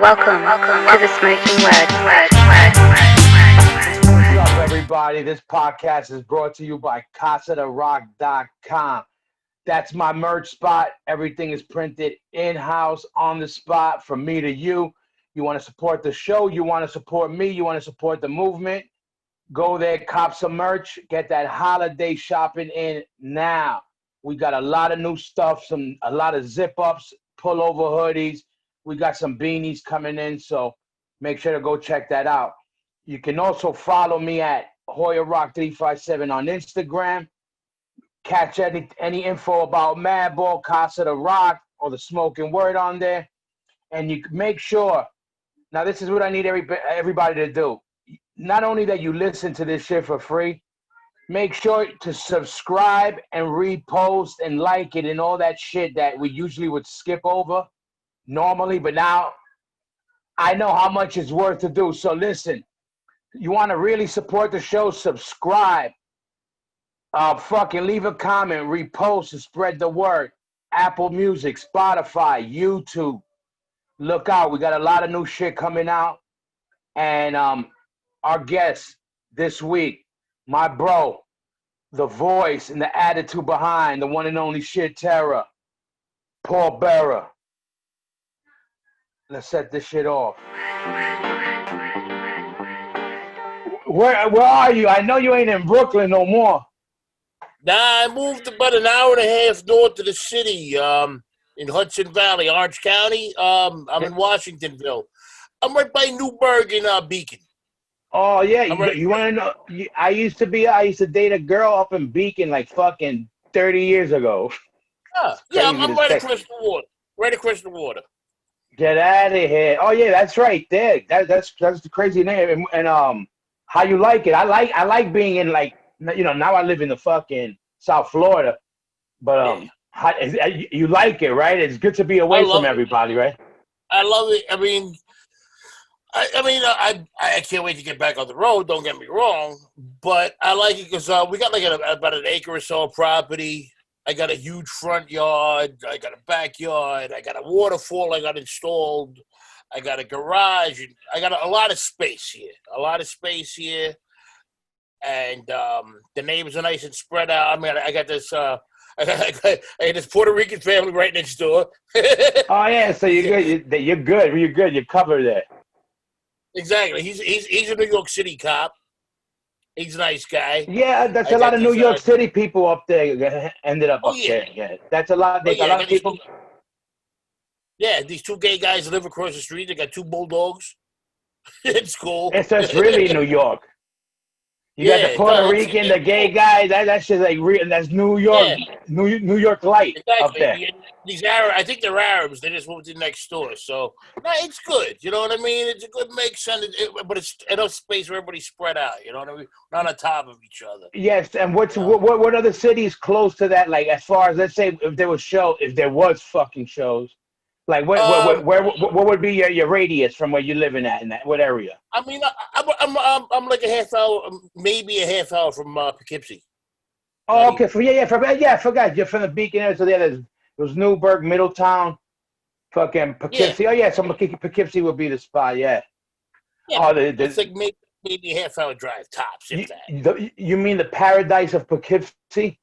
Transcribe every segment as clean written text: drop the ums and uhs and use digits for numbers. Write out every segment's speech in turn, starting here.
Welcome to the Smoking Word. What's up, everybody? This podcast is brought to you by CasaDeRock.com. That's my merch spot. Everything is printed in-house on the spot from me to you. You want to support the show, you want to support me, you want to support the movement, go there, cop some merch, get that holiday shopping in now. We got a lot of new stuff, a lot of zip-ups, pullover hoodies. We got some beanies coming in, so make sure to go check that out. You can also follow me at Hoya Rock 357 on Instagram. Catch any info about Madball, Casa the Rock, or the Smoking Word on there. And you make sure, now this is what I need everybody to do. Not only that you listen to this shit for free, make sure to subscribe and repost and like it and all that shit that we usually would skip over normally, but now I know how much it's worth to do. So listen, you want to really support the show, subscribe, fucking leave a comment, repost, and spread the word. Apple Music, Spotify, YouTube. Look out, we got a lot of new shit coming out. And our guest this week, my bro, the voice and the attitude behind the one and only Shit Terror, Paul Bearer. Let's set this shit off. Where are you? I know you ain't in Brooklyn no more. Nah, I moved about an hour and a half north of the city, in Hudson Valley, Orange County. I'm in Washingtonville. I'm right by Newburgh and Beacon. Oh yeah, Right. you want to know? I used to date a girl up in Beacon like fucking 30 years ago. Yeah, I'm right across the water. Right across the water. Get out of here! Oh yeah, that's right there. That's the crazy name. And how you like it? I like being in, like, now I live in the fucking South Florida, but you like it, right? It's good to be away from everybody, right? I love it. I mean, I can't wait to get back on the road. Don't get me wrong, but I like it because we got like about an acre or so of property. I got a huge front yard. I got a backyard. I got a waterfall I got installed. I got a garage. I got a lot of space here. And the neighbors are nice and spread out. I mean, I got this. I got this Puerto Rican family right next door. Oh yeah, so you're good. You're good. You're good. You're covered there. Exactly. He's a New York City cop. He's a nice guy. Yeah, that's a lot of New York City people up there ended up up there. Yeah, that's a lot. A lot of people. These two gay guys live across the street. They got two bulldogs. It's cool. It's just really New York. You got the Puerto Rican, the gay guy. That's just like real. That's New York, New York light up there. These Arabs, I think they're Arabs. They just moved in next door, so no, it's good. You know what I mean? It's a good mix, but it's enough space where everybody's spread out. You know what I mean? Not on top of each other. Yes, and what other cities close to that? Like, as far as, let's say, if there was fucking shows. Like, what would be your radius from where you're living at, in that, what area? I mean, I'm like a half hour, maybe a half hour from Poughkeepsie. Oh, okay. I forgot. You're from the Beacon area, so there was Newburgh, Middletown, fucking Poughkeepsie. Yeah. Oh, yeah, so Poughkeepsie would be the spot, yeah. Yeah, it's like maybe a half hour drive, tops, if that. You mean the paradise of Poughkeepsie?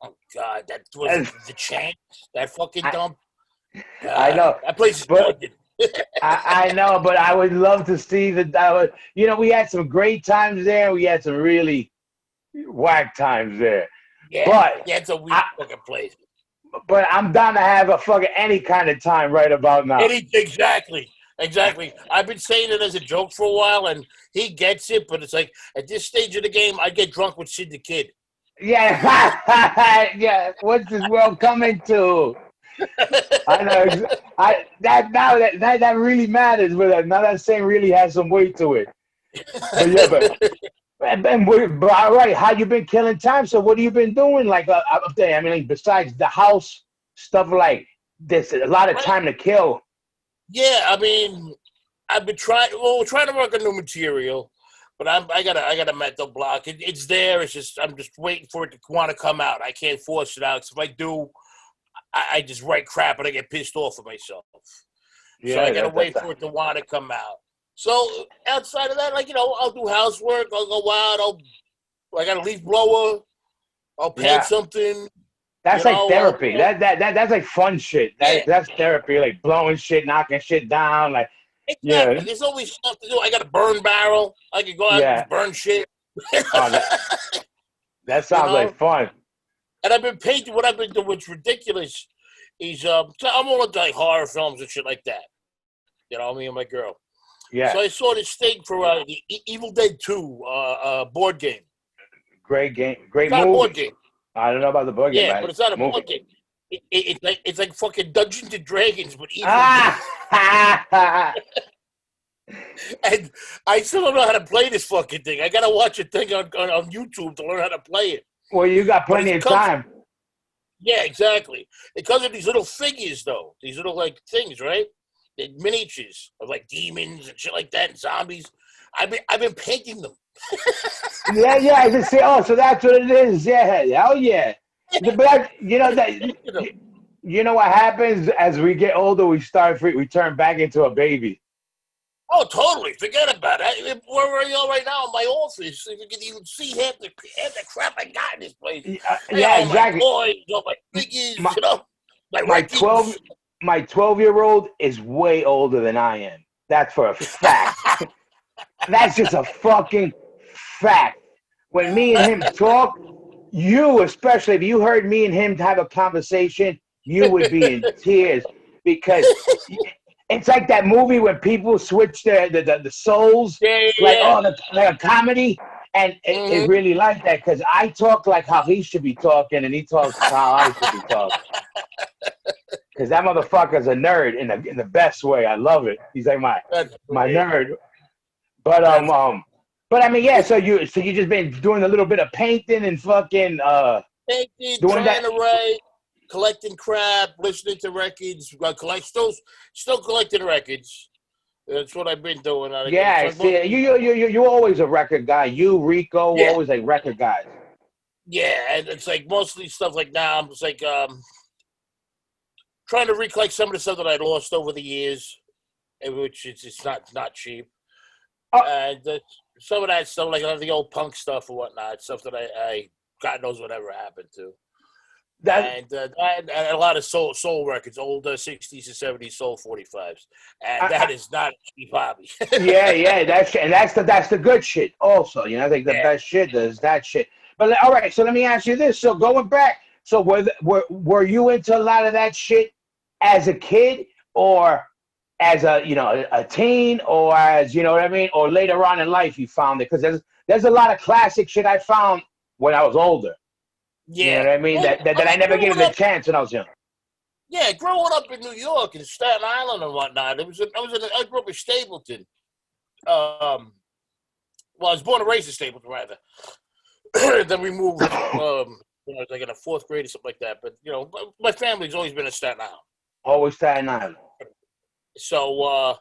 Oh, God, that was the chance, that fucking dump. I know. That place is good. I know, but I would love to see that. We had some great times there. We had some really whack times there. Yeah, it's a weird fucking place. But I'm down to have a fucking any kind of time right about now. Exactly. I've been saying it as a joke for a while, and he gets it, but it's like, at this stage of the game, I get drunk with Sid the Kid. Yeah. Yeah. What's this world coming to? I know. That really matters. But now that saying really has some weight to it. But all right, how you been killing time? So what have you been doing? Like up there? I mean, like, besides the house stuff, like there's a lot of time to kill. Yeah, I mean, I've been trying to work on new material, but I got a mental block. It's there. It's just I'm just waiting for it to want to come out. I can't force it out. 'Cause if I do, I just write crap and I get pissed off at myself. So I Yeah, gotta that's wait for it to want to come out. So outside of that, like I'll do housework. I'll go out. I got a leaf blower. I'll paint yeah. something. That's like therapy. I'll, That's like fun shit. yeah, That's therapy. Like blowing shit, knocking shit down. Like exactly. yeah, There's always stuff to do. I got a burn barrel. I can go out and yeah. just burn shit. Oh, that you sounds like know, fun. and I've been painting. What I've been doing, what's ridiculous, is so I'm all into like horror films and shit like that. Me and my girl. Yeah, So I saw this thing for the Evil Dead 2 board game. great game, It's great not a board movie. game. I don't know about the board game, Yeah, but but it's not a board movie. game. It's like fucking Dungeons and Dragons, but Evil Dead. Ah, And I still don't know how to play this fucking thing. I gotta watch a thing on YouTube to learn how to play it. well, you got But plenty it of comes, time. yeah, exactly. It comes with these little figures, though. These little like things, right? They're miniatures of like demons and shit like that, and zombies. I've been painting them. Yeah, yeah. I just say, oh, so that's what it is. Yeah, hell yeah. But You know. you know what happens as we get older, we turn back into a baby. Oh, totally. Forget about it. Where are you right now in my office? You can even see half the crap I got in this place. I got Yeah, all my exactly. toys, all my figures, My my my records. 12 my 12-year-old is way older than I am. That's for a fact. That's just a fucking fact. When me and him talk, you especially, if you heard me and him have a conversation, you would be in tears because it's like that movie where people switch the souls, Yeah, like yeah. oh, like a comedy, and it Mm-hmm. really like that because I talk like how he should be talking, and he talks how I should be talking. Because that motherfucker's a nerd in the best way. I love it. He's like That's my great. nerd. But That's but I mean, yeah. it's So you just been doing a little bit of painting and fucking painting, doing trying that. to write, collecting crap, listening to records, still collecting records. That's what I've been doing. It's Yeah, like see, mostly, you're always a record guy. You Rico yeah, always like record guys. yeah, and it's like mostly stuff like now. I'm just like trying to recollect some of the stuff that I lost over the years, which it's not cheap. Oh, And some of that stuff, like a lot of the old punk stuff or whatnot, stuff that I God knows whatever happened to. that And a lot of soul records, old 60s and 70s soul 45s, and I, that is not a cheap hobby. yeah, yeah. That's the good shit. Also, I think the Yeah, best shit is that shit. But all right, so let me ask you this. So going back, so were you into a lot of that shit as a kid, or as a teen, or as you know what I mean, or later on in life you found it? Because there's a lot of classic shit I found when I was older. You know yeah. what I mean? Well, That I I mean, never gave it a chance when I was young. growing up in New York and Staten Island and whatnot, I grew up in Stapleton. Well, I was born and raised in Stapleton, rather. Then we moved when I was like in a fourth grade or something like that. But my family's always been in Staten Island. Always Staten Island. So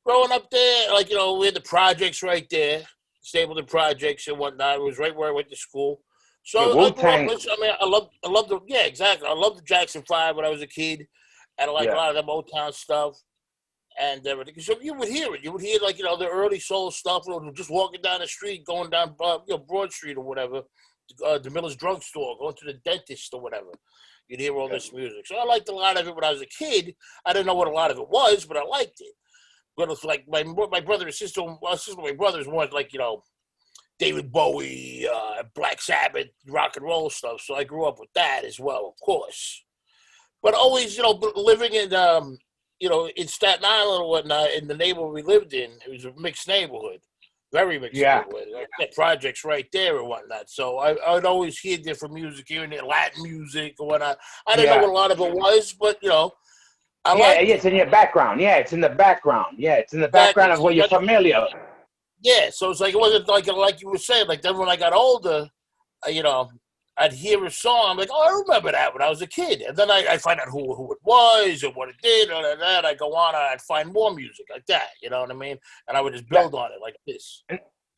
growing up there, like we had the projects right there, Stapleton projects and whatnot. It was right where I went to school. Yeah, So I Wu grew up. Tang. I mean, I loved the yeah, exactly. I loved the Jackson Five when I was a kid, and I like a Yeah. lot of that Motown stuff and everything. So you would hear it. You would hear like the early soul stuff. Just walking down the street, going down Broad Street or whatever, the Miller's drugstore, going to the dentist or whatever. You'd hear all this music. So I liked a lot of it when I was a kid. I didn't know what a lot of it was, but I liked it. But it's like my brother and sister, my brothers weren't like David Bowie, Black Sabbath, rock and roll stuff. So I grew up with that as well, of course. But always, living in Staten Island or whatnot, in the neighborhood we lived in, it was a mixed neighborhood, very mixed Yeah. neighborhood. I had projects right there and whatnot. So I'd always hear different music, hearing it, Latin music or whatnot. I didn't know Yeah. what a lot of it was, but I Yeah, liked yeah, it. it's in your background. Yeah, it's in the background. Yeah, it's in the Exactly. background of So what you're familiar. yeah, so it's like it wasn't like you were saying. Like then when I got older, I'd hear a song. I'm like, oh, I remember that when I was a kid. And then I find out who it was and what it did, and then I go on and I'd find more music like that. You know what I mean? And I would just That build on it like this.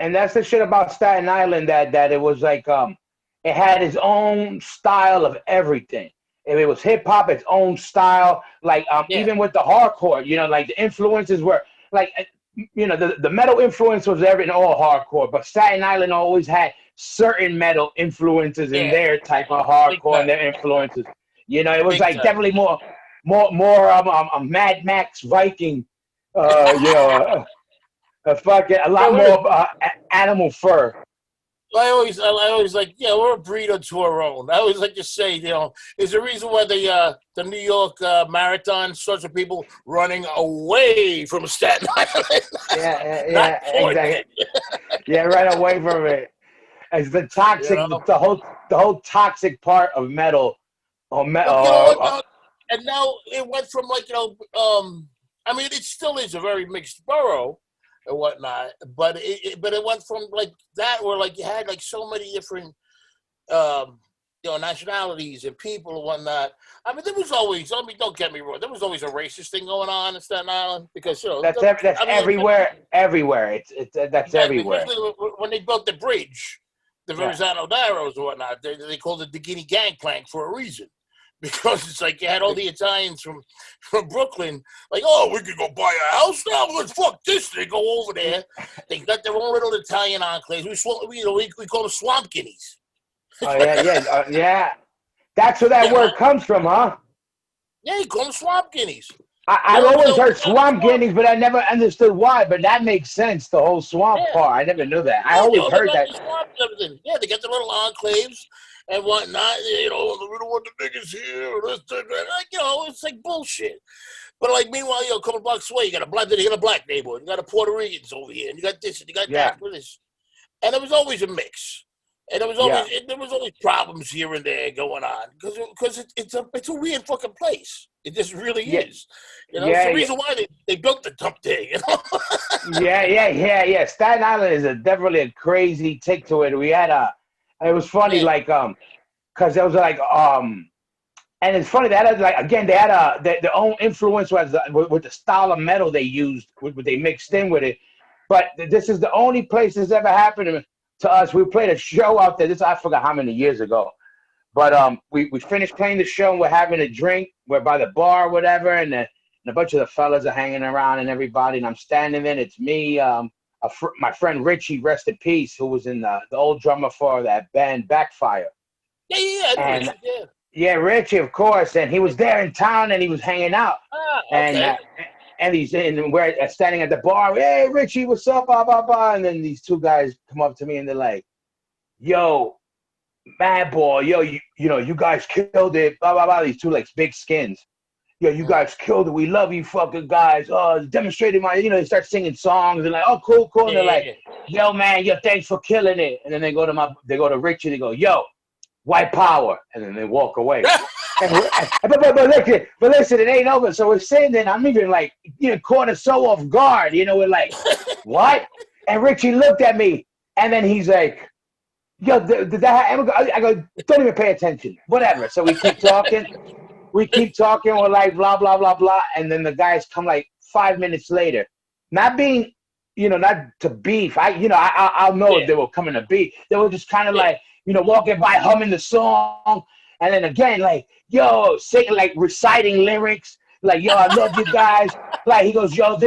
and that's the shit about Staten Island that it was like it had its own style of everything. If it was hip hop, its own style. Like Yeah. even with the hardcore, like the influences were like the metal influence was there in all hardcore, but Staten Island always had certain metal influences in Yeah. their type of Big hardcore and time. their influences. It was Big like time. definitely more a Mad Max Viking, a fucking a Yeah, lot more animal fur. I always like, yeah, we're a breed unto our own. I always like to say, there's a reason why the New York Marathon starts with people running away from Staten Island, not towards Exactly. it. Yeah, right away from it. As the You toxic, know, the whole toxic part of metal, or but you know what? Now, and now it went from like I mean, it still is a very mixed borough and whatnot, but it went from like that where like you had like so many different um, nationalities and people and whatnot. I mean, there was always. I mean, don't get me wrong. There was always a racist thing going on in Staten Island because that's I mean, everywhere, everywhere. It's that's exactly, everywhere. especially when they built the bridge, the Yeah. Verrazano Narrows and whatnot. They called it the Guinea Gangplank for a reason. Because it's like you had all the Italians from Brooklyn, like, oh, we could go buy a house now. Let's fuck this. They go over there. They got their own little Italian enclaves. We call them swamp guineas. Oh yeah. That's where that You know? word comes from, huh? Yeah, you call them swamp guineas. I've They'll always be heard down in the swamp swamp. guineas, but I never understood why. But that makes sense. The whole swamp Yeah. part, I never knew that. I Yeah, they always all live heard out that. in the swamps and everything. Yeah, they got their little enclaves and whatnot. We don't want the niggas here. Like, it's like bullshit. But like, meanwhile, a couple blocks away, you got a black neighborhood, you got a Puerto Ricans over here, and you got this, and you got Yeah, that for this, and there was always a mix, and yeah, there was always problems here and there going on because it's a weird fucking place. It just really yeah, is. It's yeah, the yeah. reason why they built the dump there. Yeah. Staten Island is definitely a crazy take to it. It was funny, Yeah, like, because it was like, and it's funny that like again they had their own influence was with the style of metal they used, what they mixed in with it. But this is the only place this ever happened to us. We played a show out there. This I forgot how many years ago. But we finished playing the show and we're having a drink. We're by the bar or whatever, and a bunch of the fellas are hanging around and everybody. And I'm standing there. And it's me, my friend Richie, rest in peace, who was in the old drummer for that band Backfire. I know And Richard. Yeah. yeah, Richie, of course. And he was there in town and he was hanging out. Ah, And okay. we're standing at the bar. Hey, Richie, what's up? Blah blah blah. And then these two guys come up to me and they're like, "Yo, Mad Boy, yo, you guys killed it." Blah blah blah. These two like big skins. Yo, you Mm. guys killed it. We love you, fucking guys. Oh, demonstrated my. They start singing songs and like, oh, cool, cool. And they're like, Yeah. yo, man, yo, thanks for killing it. And then they go to Richie. They go, yo, white power, and then they walk away. And but listen, it ain't over. So we're sitting there, and I'm even like, caught us so off guard. We're like, what? And Richie looked at me, and then he's like, yo, did that happen? I go, don't even pay attention. Whatever. So we keep talking. We're like, blah, blah, blah, blah. And then the guys come like 5 minutes later. Not being, not to beef. I'll know if Yeah. they were coming to beef. They were just kind of Yeah. like, walking by humming the song. And then again, like, yo, singing, like reciting lyrics. Like, yo, I love you guys. Like, he goes, yo,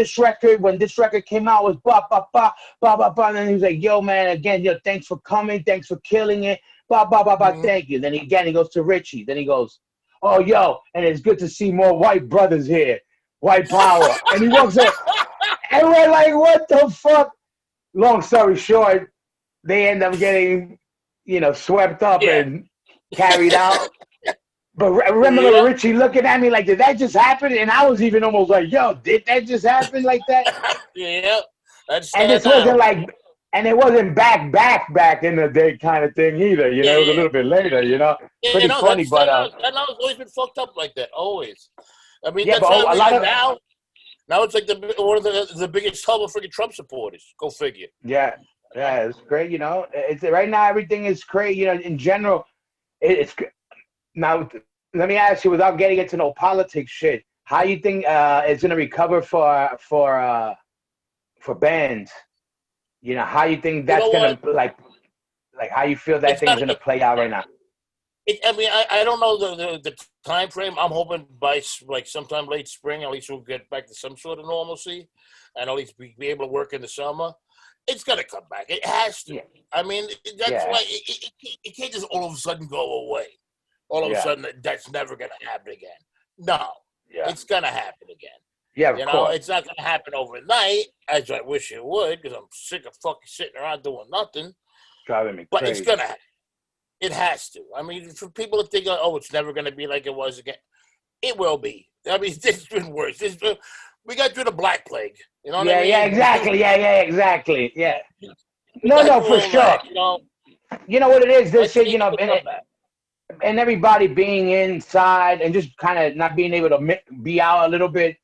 when this record came out was blah, blah, blah, blah, blah, blah. And then he was like, yo, man, again, yo, thanks for coming. Thanks for killing it. Blah, blah, blah, blah. Mhm. Thank you. Then he goes to Richie. Then he goes, oh, yo, and it's good to see more white brothers here. White power. And he walks up, and we're like, what the fuck? Long story short, they end up getting, swept up Yeah. and carried out. But I remember Yeah. Richie looking at me like, did that just happen? And I was even almost like, yo, did that just happen like that? Yeah. That's And Staten this wasn't Island. like, and it wasn't back in the day kind of thing either. Yeah. It was a Yeah. little bit later, Yeah, Pretty funny, that's but Staten Island's always been fucked up like that. Always. I mean, yeah, that's but why a lot and of, now it's like one of the biggest hub of freaking Trump supporters. Go figure. yeah, yeah, it's great. It's right now everything is great. In general, it's now. Let me ask you, without getting into no politics shit, how you think it's gonna recover for bands? How you think You that's know gonna what? like how you feel that It's thing's got gonna play out right now? I mean, I don't know the time frame. I'm hoping by like sometime late spring, at least we'll get back to some sort of normalcy, and at least be able to work in the summer. It's gonna come back. It has to. Yeah. I mean, that's Yeah. why it can't just all of a sudden go away. All of a Yeah. sudden, that's never gonna happen again. No, Yeah. it's gonna happen again. Yeah, of You know, course. it's not gonna happen overnight, as I wish it would, because I'm sick of fucking sitting around doing nothing. Driving me But crazy. it's gonna happen. It has to. I mean, for people to think, oh, it's never going to be like it was again, it will be. I mean, this has been worse. We got through the Black Plague. You know what I mean? Yeah, exactly. Yeah, exactly. Yeah. We No, got no, through for all sure. that, you know, You know what it is? I This shit, think it'll come back. and everybody being inside and just kind of not being able to be out a little bit.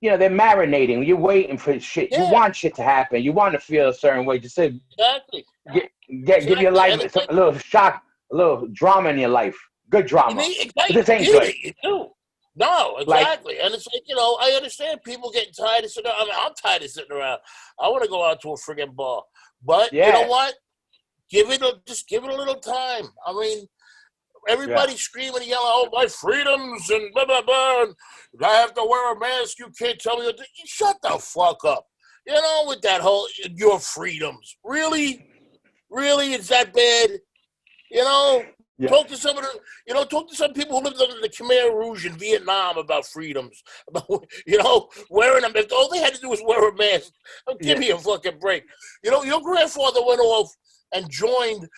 You know, they're marinating. You're waiting for shit. You Yeah. want shit to happen. You want to feel a certain way. Just say, Exactly. give your life a little shock, a little drama in your life. Good drama. Exactly. This ain't good. You do. No, exactly. And it's like, you know, I understand people getting tired of sitting around. I mean, I'm tired of sitting around. I want to go out to a friggin' bar. But you know what? Just give it a little time. I mean, everybody's screaming and yelling, oh, my freedoms and blah, blah, blah. And I have to wear a mask. You can't tell me what to do. Shut the fuck up. You know, with that whole, your freedoms. Really? Really? It's that bad? You know? Yeah. Talk to some people who lived under the Khmer Rouge in Vietnam about freedoms. About, you know, wearing them. All they had to do was wear a mask. Oh, give me a fucking break. You know, your grandfather went off and joined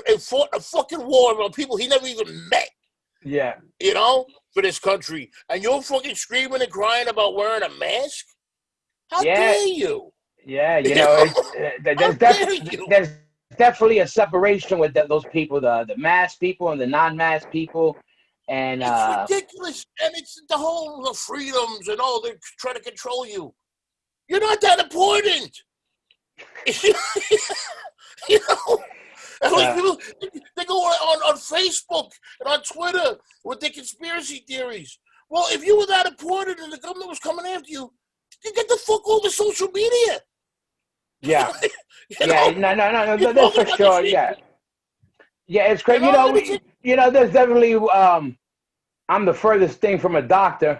and fought a fucking war on people he never even met. Yeah. You know, for this country. And you're fucking screaming and crying about wearing a mask? How dare you? Yeah, you know, there's definitely a separation with those people, the masked people and the non-masked people. And it's ridiculous. And it's the whole freedoms and all, they're trying to control you. You're not that important. You know? And like people, they go on Facebook and on Twitter with their conspiracy theories. Well, if you were that important and the government was coming after you, you get the fuck over social media. Yeah. You know? No, that's for sure. Yeah. Yeah, it's crazy. You know, there's definitely I'm the furthest thing from a doctor.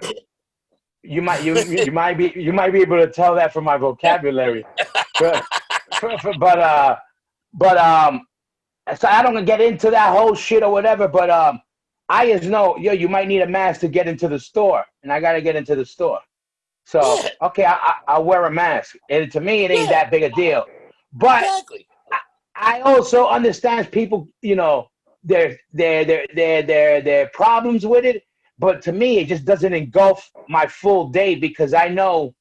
You might be able to tell that from my vocabulary. but so I don't get into that whole shit or whatever, but I just know, you might need a mask to get into the store, and I got to get into the store. So, okay, I'll wear a mask. And to me, it ain't that big a deal. But I also understand people, you know, their problems with it. But to me, it just doesn't engulf my full day because I know,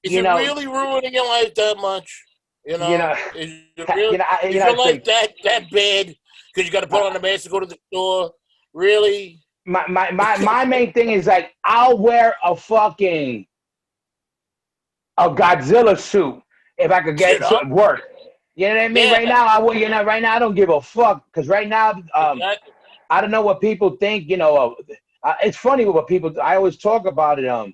Is it really ruining your life that much? You know, is your life that bad because you got to put on a mask to go to the store? Really? My main thing is like I'll wear a Godzilla suit if I could get it to work. You know what I mean? Yeah. Right now, right now I don't give a fuck because right now, I don't know what people think. You know, it's funny what people. I always talk about it.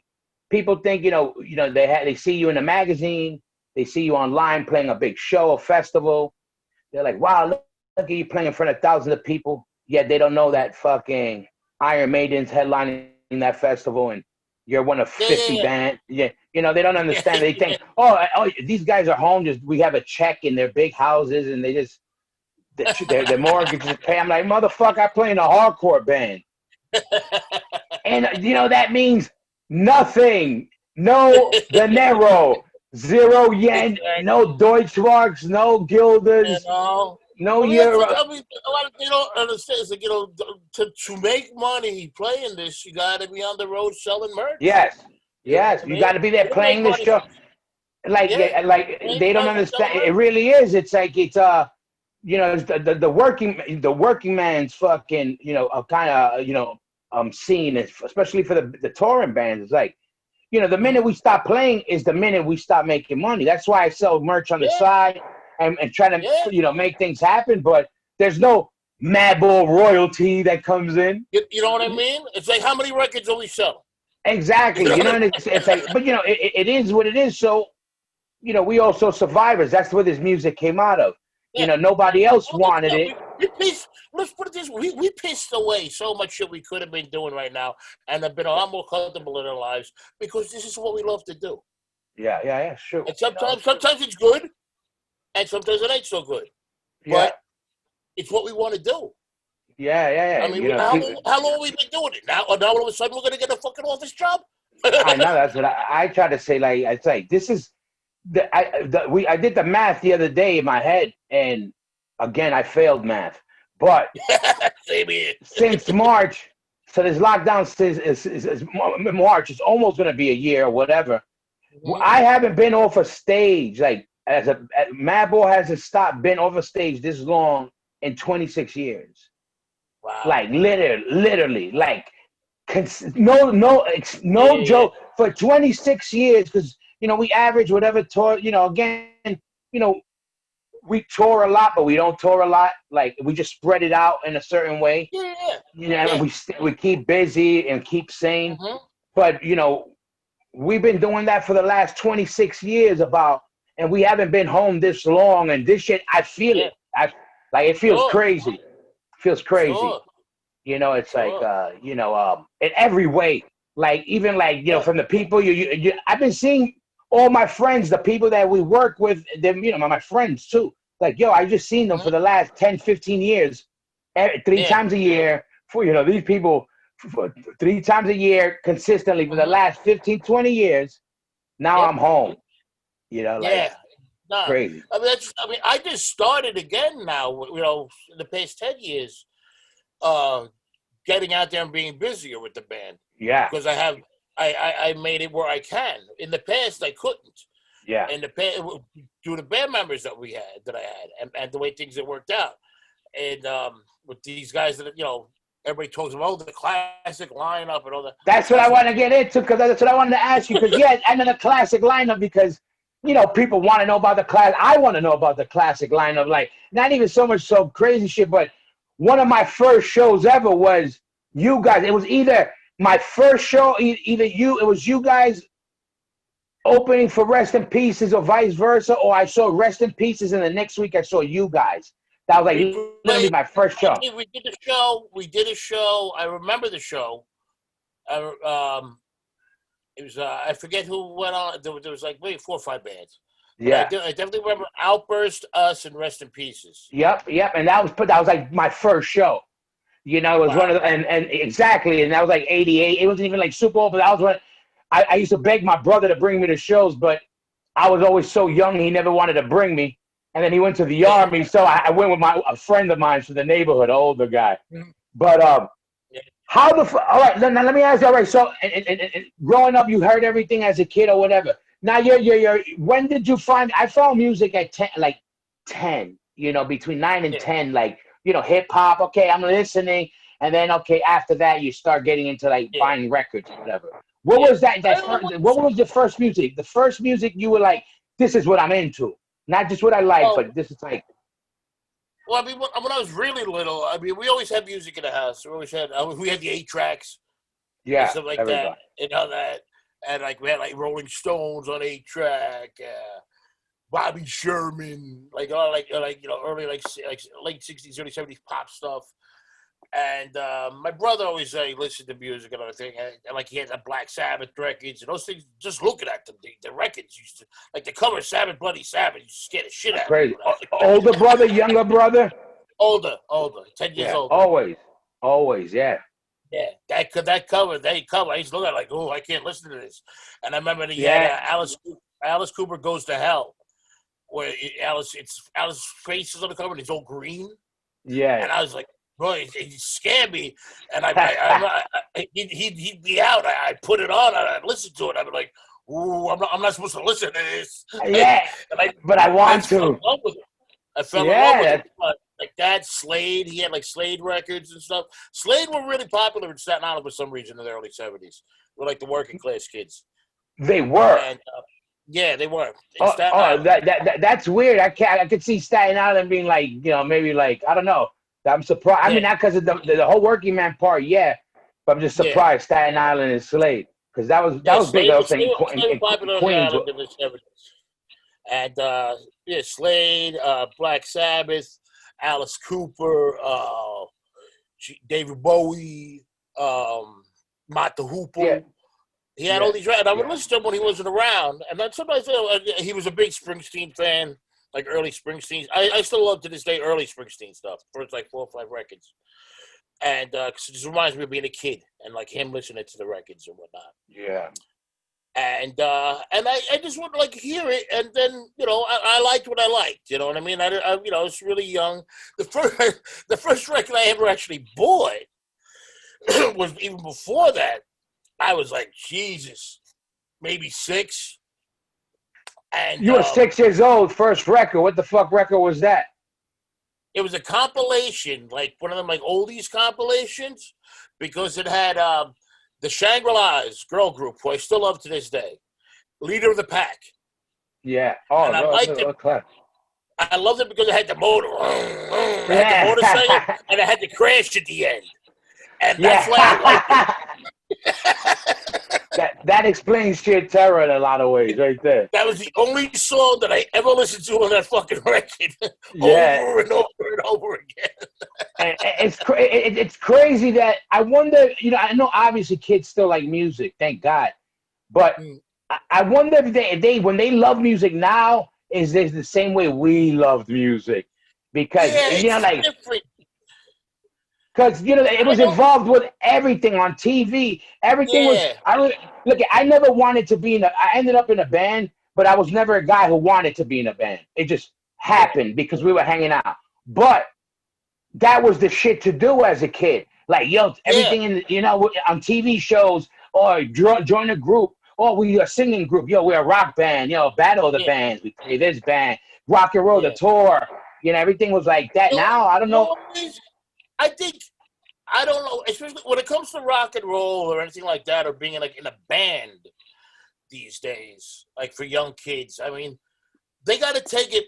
People think they see you in a magazine. They see you online playing a big show, a festival. They're like, wow, look at you playing in front of thousands of people. Yet they don't know that fucking Iron Maiden's headlining that festival and you're one of 50 bands. Yeah, you know, they don't understand. They think, oh, these guys are home. We have a check in their big houses and their mortgages pay. I'm like, motherfucker, I play in a hardcore band. And, you know, that means nothing. No dinero. 0 yen, no Deutschmarks, no guilders, no euro. A lot of people don't understand. It's like, you know, to make money playing this, you got to be on the road selling merch. Yes, you got to be there playing this show. Like they don't understand. It really is. It's like it's you know, it's the working man's fucking, you know, kind of scene, especially for the touring bands. It's like, you know, the minute we stop playing is the minute we stop making money. That's why I sell merch on the side and try to, you know, make things happen. But there's no Madball royalty that comes in. You know what I mean? It's like, how many records are we selling? Exactly. You know, and it's like, but, you know, it is what it is. So, you know, we also survivors. That's where this music came out of. You know, nobody else wanted it. let's put it this way: we pissed away so much shit we could have been doing right now, and have been a lot more comfortable in our lives because this is what we love to do. Yeah, sure. And sometimes it's good, and sometimes it ain't so good. But it's what we want to do. Yeah. I mean, how long have we been doing it? Now all of a sudden we're gonna get a fucking office job? I know that's what I try to say. Like it's like this is I did the math the other day in my head, and again I failed math. But Same here. since March, so this lockdown since March. It's almost going to be a year or whatever. Mm-hmm. I haven't been off a stage like Madball hasn't stopped been off a stage this long in 26 years. Wow. Like literally, like no joke for 26 years because we average whatever tour. Again, we tour a lot, but we don't tour a lot. Like we just spread it out in a certain way. And we keep busy and keep sane. Mm-hmm. But we've been doing that for the last 26 years and we haven't been home this long. And this shit, I feel it. It feels crazy. It feels crazy. Sure. It's like in every way. Like even from the people I've been seeing all my friends, the people that we work with, them, my friends too. Like, I just seen them for the last 10, 15 years, 3 times a year. For these people, 3 times a year consistently for the last 15, 20 years. Now I'm home. Crazy. I just started again now. In the past 10 years, getting out there and being busier with the band. Yeah. Because I made it where I can. In the past, I couldn't. Yeah. In the past, due to band members that I had, and the way things had worked out, and with these guys that everybody talks about the classic lineup and all that. That's what I want to get into because that's what I wanted to ask you because I'm in a classic lineup because people want to know about the class. I want to know about the classic lineup. Like not even so much so crazy shit, but one of my first shows ever was you guys. It was either my first show, it was you guys opening for Rest in Pieces or vice versa, or I saw Rest in Pieces and the next week I saw you guys. That was like literally my first show. We did a show. I remember the show. It was I forget who went on. There was like maybe 4 or 5 bands. Yeah, I definitely remember Outburst, us, and Rest in Pieces. Yep, and that was like my first show. It was one of the and exactly, and that was like '88. It wasn't even like super old, but that was when I used to beg my brother to bring me to shows, but I was always so young he never wanted to bring me. And then he went to the army, so I went with a friend of mine from the neighborhood, an older guy. But all right, now let me ask you. All right, so and growing up, you heard everything as a kid or whatever. Now you're when did you find? I found music at 10, between 9 and 10, hip hop. Okay, I'm listening, and then after that you start getting into buying records or whatever. What was that? What was the first music? The first music you were like, this is what I'm into. Not just what I like, but this is like. Well, I mean, when I was really little, I mean, we always had music in the house. We had the 8 tracks, and stuff like that, and all that, and we had Rolling Stones on 8-track, Bobby Sherman, early late '60s, early '70s pop stuff. And my brother always listened to music and everything, and he had the Black Sabbath records and those things. Just looking at them, the records used to the cover of Sabbath, Bloody Sabbath, used to scare the shit out of me. Crazy. Older brother, younger brother? Older, 10 years older. Always, yeah. Yeah, that cover, I used to look at it oh, I can't listen to this. And I remember he had Alice Cooper Goes to Hell, where Alice's face is on the cover and it's all green. Yeah. And I was like, boy, he scared me, and he'd be out. I put it on, and I'd listen to it. I'd be like, "Ooh, I'm not supposed to listen to this." Yeah, but I want to. I fell in love with it. I fell in love with it. Like that, Slade. He had Slade records and stuff. Slade were really popular in Staten Island for some reason in the early '70s. We're like the working class kids. They were. And, yeah, they were. That's weird. I could see Staten Island being maybe I don't know. I'm surprised. I mean, not because of the whole working man part, but I'm just surprised Staten Island is Slade because that was big. I was saying popular Queens. In the 70s. And Slade, Black Sabbath, Alice Cooper, David Bowie, Mott the Yeah. Hoople. He had all these records. And I would Yeah. listen to him when he wasn't around. And then sometimes he was a big Springsteen fan, like early Springsteen. I still love to this day early Springsteen stuff. First like 4 or 5 records. And cause it just reminds me of being a kid and like him listening to the records and whatnot. Yeah. And I just would like hear it, and then I liked what I liked. You know what I mean? I was really young. The first record I ever actually bought was even before that. I was like, Jesus, maybe 6. And You were 6 years old. First record. What the fuck record was that? It was a compilation, like one of them like oldies compilations, because it had the Shangri-La's girl group, who I still love to this day, Leader of the Pack. Yeah. Oh, and I liked it. I loved it because it had the motor, it had the motorcycle, and it had the crash at the end. And that's why I liked it. that explains sheer terror in a lot of ways, right there. That was the only song that I ever listened to on that fucking record, over and over and over again. And it's crazy that I wonder. I know obviously kids still like music, thank God, but I wonder if they when they love music now is this the same way we loved music, because like. Different. Because it was involved with everything on TV. Everything was. I never wanted to be I ended up in a band, but I was never a guy who wanted to be in a band. It just happened because we were hanging out. But that was the shit to do as a kid. Like everything in on TV shows, or join a group, or we are a singing group. We're a rock band. Battle of the bands. We play this band, rock and roll the tour. Everything was like that. Now I don't know. I don't know, especially when it comes to rock and roll or anything like that, or being in a band these days, like for young kids. I mean, they got to take it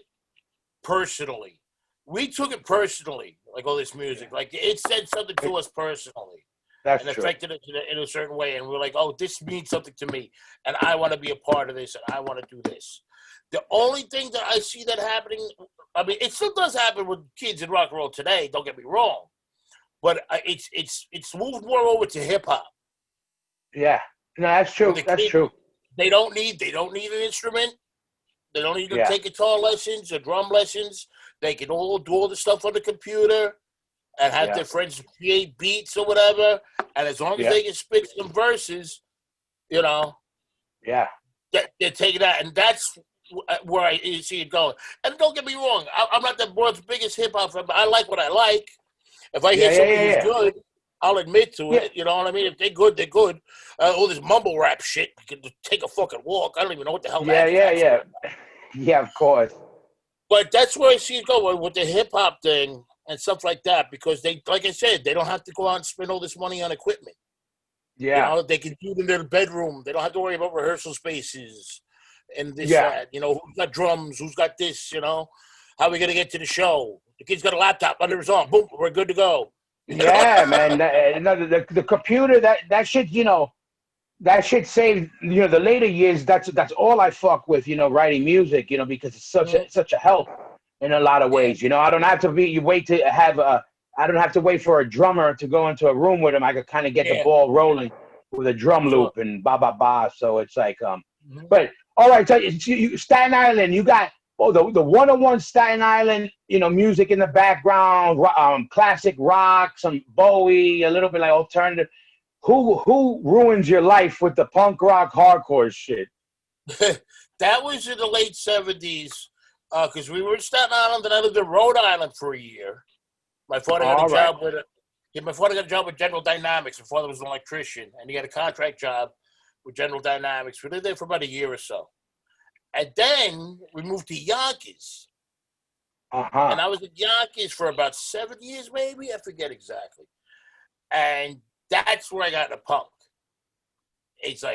personally. We took it personally, like all this music. Like it said something to us personally. That's and true. Affected it in a certain way. And we're like, oh, this means something to me. And I want to be a part of this, and I want to do this. The only thing that I see that happening, I mean, it still does happen with kids in rock and roll today, don't get me wrong. But it's moved more over to hip hop. Yeah, no, that's true. That's true. They don't need an instrument. They don't need to take guitar lessons or drum lessons. They can all do all the stuff on the computer and have their friends create beats or whatever. And as long as they can spit some verses, they're taking that, and that's where I see it going. And don't get me wrong, I'm not the world's biggest hip hop fan, but I like what I like. If I hear something who's good, I'll admit to it. You know what I mean? If they're good, they're good. All this mumble rap shit, you can take a fucking walk. I don't even know what the hell that is. Yeah, of course. But that's where I see it going with the hip-hop thing and stuff like that, because they, like I said, they don't have to go out and spend all this money on equipment. Yeah. They can do it in their bedroom. They don't have to worry about rehearsal spaces and this, that. Who's got drums? Who's got this, How are we going to get to the show? The kid's got a laptop under his arm. Boom, we're good to go. Yeah, man. The computer, that shit, that shit saved, the later years. That's all I fuck with, writing music, because it's such a help in a lot of ways. I don't have to I don't have to wait for a drummer to go into a room with him. I could kind of get the ball rolling with a drum loop and ba ba ba. So it's like, but all right, so you Staten Island, you got. Oh, the 101 Staten Island, music in the background, classic rock, some Bowie, a little bit like alternative. Who ruins your life with the punk rock hardcore shit? That was in the late 70s, because we were in Staten Island, and I lived in Rhode Island for a year. My father got a job with General Dynamics. My father was an electrician, and he had a contract job with General Dynamics. We lived there for about a year or so. And then we moved to Yonkers. And I was in Yonkers for about 7 years, maybe. I forget exactly. And that's where I got into punk. It's like,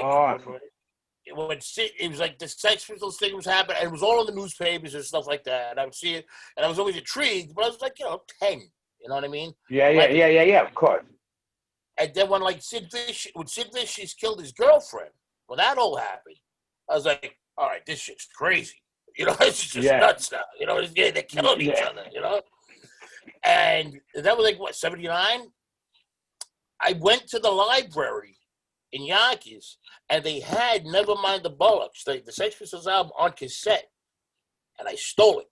it was like the Sex Pistols thing was happening. And it was all in the newspapers and stuff like that. And I would see it. And I was always intrigued. But I was like, 10. You know what I mean? Yeah, of course. And then when Sid Vicious killed his girlfriend, when that all happened, I was like, all right, this shit's crazy. It's just nuts now. They're killing each other, And that was like, what, 79? I went to the library in Yonkers, and they had Nevermind the Bollocks, the Sex Pistols album, on cassette, and I stole it.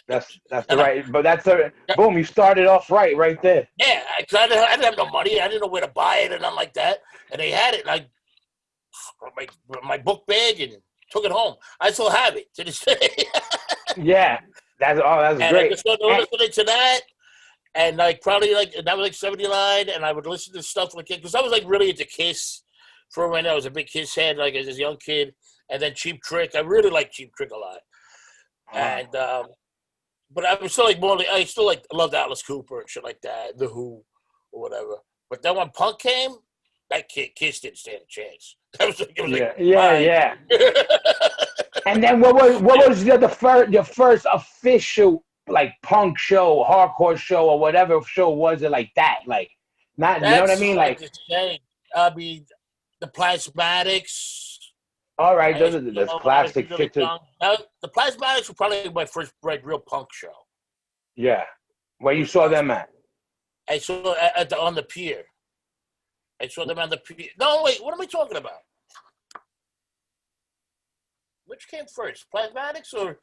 That's the right, but that's the boom. You started off right there. Yeah, I didn't have no money. I didn't know where to buy it and nothing like that. And they had it, and I my book bag and took it home. I still have it to this day. Yeah, that's and great. I just started listening to that, and like probably like that was like 79, and I would listen to stuff like it because I was like really into Kiss for a minute. I was a big Kiss head, like as a young kid, and then Cheap Trick. I really liked Cheap Trick a lot, and but I was still like more. I still like loved Alice Cooper and shit like that, The Who or whatever. But then when punk came, that Kiss didn't stand a chance. Yeah. And then what was your first official like punk show, hardcore show, or whatever show was it like that? Like, not you know what I mean? Like, I mean, the Plasmatics. All right, those are classic shit too. The Plasmatics were probably my first real punk show. Yeah, where you saw them at? I saw on the pier. I saw them on the pier. No, wait, what am I talking about? Which came first, Plasmatics or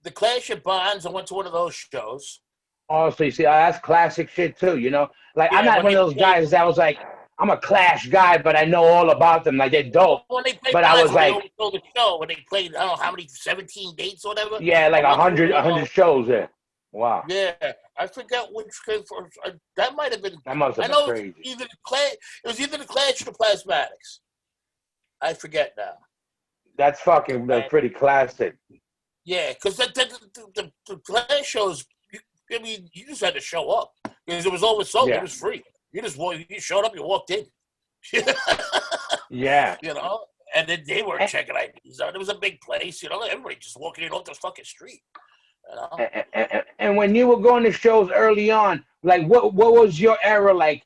the Clash at Bonds? I went to one of those shows. Oh, so you see, that's classic shit too. You know, like I'm not one of those guys that was like, I'm a Clash guy, but I know all about them. Like they're dope. When they played but I was like, the show when they played, I don't know how many, 17 dates or whatever. Yeah, like 100 shows there. Wow. Yeah, I forget which came first. That might have been. That must have been crazy. It was either the Clash or the Plasmatics. I forget now. That's pretty classic. Yeah, because the Clash shows, I mean, you just had to show up because it was always sold. It was free. You showed up, you walked in. Yeah. You know, and then they weren't checking IDs out. It was a big place, you know, everybody just walking in off the fucking street. You know? And when you were going to shows early on, like what was your era like?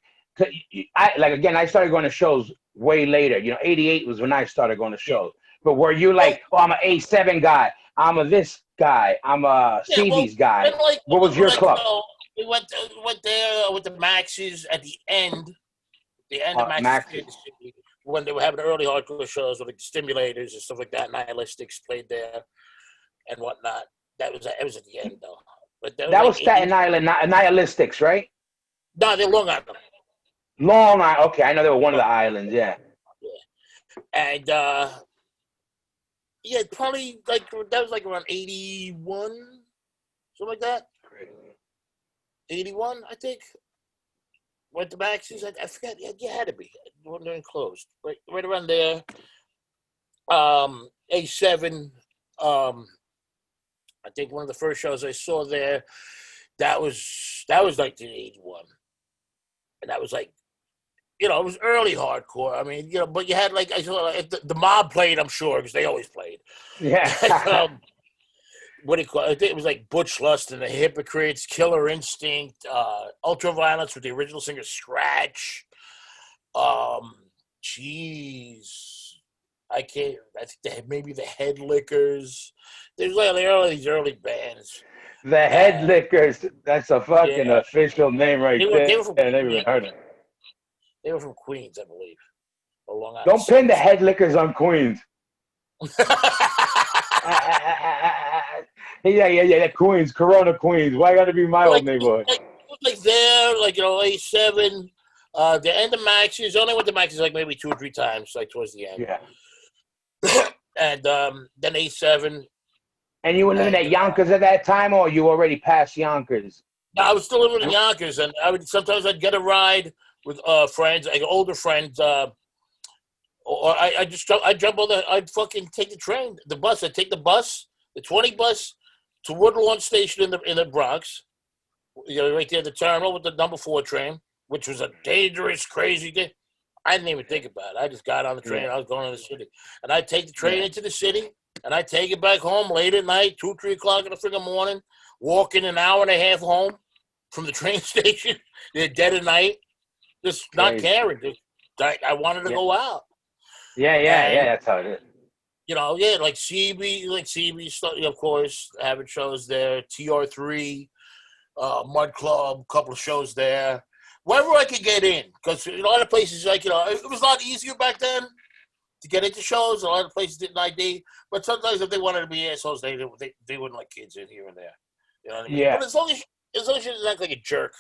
I started going to shows way later. You know, 88 was when I started going to shows. But were you like, I'm an A7 guy, I'm a this guy, I'm a CDs guy? What was your club? We went there with the Maxes at the end of Maxes when they were having early hardcore shows with like the Stimulators and stuff like that. Nihilistics played there and whatnot. It was at the end though. But that was Staten Island, Nihilistics, right? No, they're Long Island. Long Island. Okay, I know they were one of the islands. Yeah. And probably like that was like around 81, something like that. 81, I think. Went to Max's. I forget. You had to be. When they're closed. Right around there. A7. I think one of the first shows I saw there, that was 1981. And that was like, you know, it was early hardcore. I mean, you know, but you had like, I saw the Mob played, I'm sure, because they always played. Yeah. What do you call it? I think it was like Butch Lust and the Hypocrites, Killer Instinct, Ultraviolence with the original singer Scratch. I think maybe the Head Lickers. There's like these early bands. The Head Lickers. That's a fucking official name right there. They were from Queens. I never even heard it. They were from Queens, I believe. Long Island. Don't pin the Head Lickers on Queens. Yeah, Queens, Corona, Queens. Why got to be my old neighborhood? Like there, like, you know, A7, the end of Max's. Only went to Max's like maybe 2 or 3 times, like towards the end. Yeah. And then A7. And you were living at Yonkers at that time, or you already past Yonkers? No, I was still living in Yonkers, and sometimes I'd get a ride with friends, like older friends, or I'd jump on I'd fucking take the train, the bus. I'd take the bus, the 20 bus, to Woodlawn Station in the Bronx. You know, right there at the terminal with the number 4 train, which was a dangerous, crazy thing. I didn't even think about it. I just got on the train. I was going to the city, and I'd take the train into the city, and I'd take it back home late at night, 2, 3 o'clock in the freaking morning, walking an hour and a half home from the train station, dead of night, just not caring. I wanted to go out. Yeah, that's how it is. You know, like CB, of course, having shows there, TR3, Mud Club, a couple of shows there. Wherever I could get in, because a lot of places, like, it was a lot easier back then to get into shows. A lot of places didn't ID, but sometimes if they wanted to be assholes, they wouldn't let kids in here and there. You know what I mean? Yeah. But as long as you didn't act like a jerk,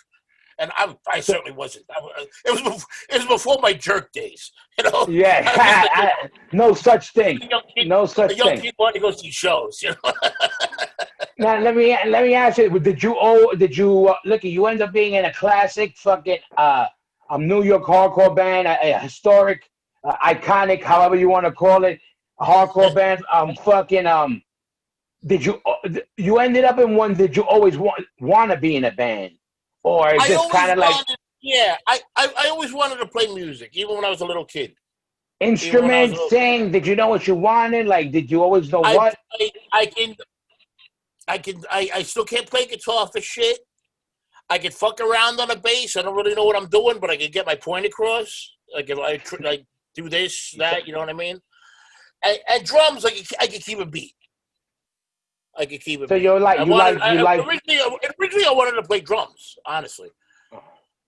and I certainly wasn't. It was before my jerk days. You know? Yeah. No such thing. No such a young thing. kid wanted to go see shows. You know? Now let me ask you: Did you look? You end up being in a classic fucking New York hardcore band, a historic, iconic, however you want to call it, a hardcore band. Did you ended up in one? Did you always want to be in a band, or I just always kind of like wanted. Yeah, I always wanted to play music, even when I was a little kid. Even when I was a instrument little, sing? Did you know what you wanted? Like, did you always know what? I still can't play guitar for shit. I can fuck around on a bass. I don't really know what I'm doing, but I can get my point across. Like if I do this, that, you know what I mean? And drums, I can keep a beat. I could keep it. So you're like originally I wanted to play drums, honestly.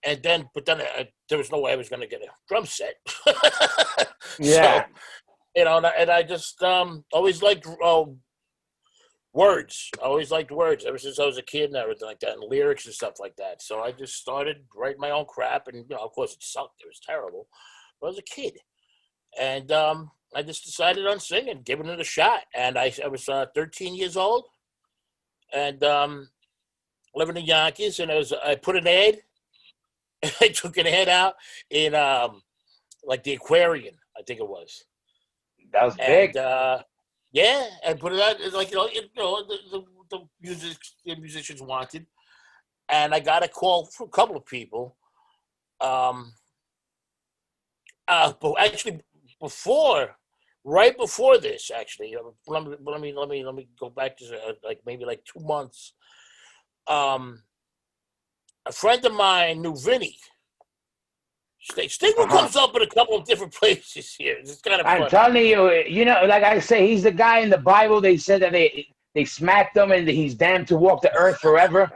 And then, there was no way I was going to get a drum set. Yeah. So, and I just always liked words. I always liked words ever since I was a kid and everything like that, and lyrics and stuff like that. So I just started writing my own crap, and of course it sucked. It was terrible. But I was a kid, and I just decided on singing, giving it a shot. And I was 13 years old, and living in Yonkers, and I put an ad. I took an ad out in like the Aquarium, I think it was. That was big. Yeah, and put it out. It's like the musicians wanted, and I got a call from a couple of people. But actually, right before this, actually, let me go back to maybe 2 months. A friend of mine knew Vinny. Stigma comes up in a couple of different places here. It's kind of funny. I'm telling you, like I say, he's the guy in the Bible. They said that they smacked him and he's damned to walk the earth forever.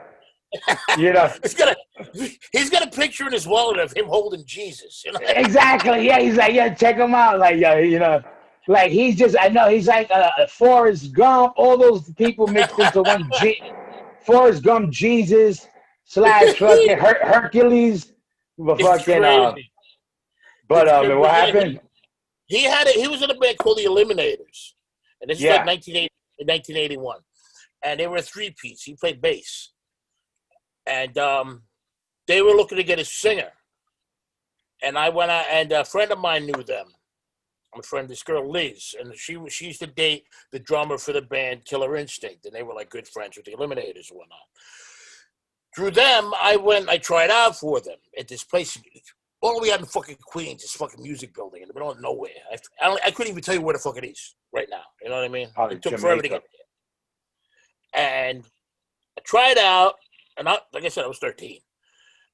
He's got a picture in his wallet of him holding Jesus. Exactly. Yeah, he's like, yeah, check him out. Like, yeah, like he's just, I know he's like Forrest Gump. All those people mixed into one. Forrest Gump, Jesus / fucking Hercules. It's crazy. But what happened? He was in a band called the Eliminators, and this is like 1981, and they were a three-piece. He played bass, and they were looking to get a singer, and I went out, and a friend of mine knew them. I'm a friend of this girl Liz, and she used to date the drummer for the band Killer Instinct, and they were like good friends with the Eliminators and whatnot. Through them, I tried out for them at this place all the way out in fucking Queens, this fucking music building in the middle of nowhere. I couldn't even tell you where the fuck it is right now. You know what I mean? It took forever to get there. And I tried out, and like I said, I was 13.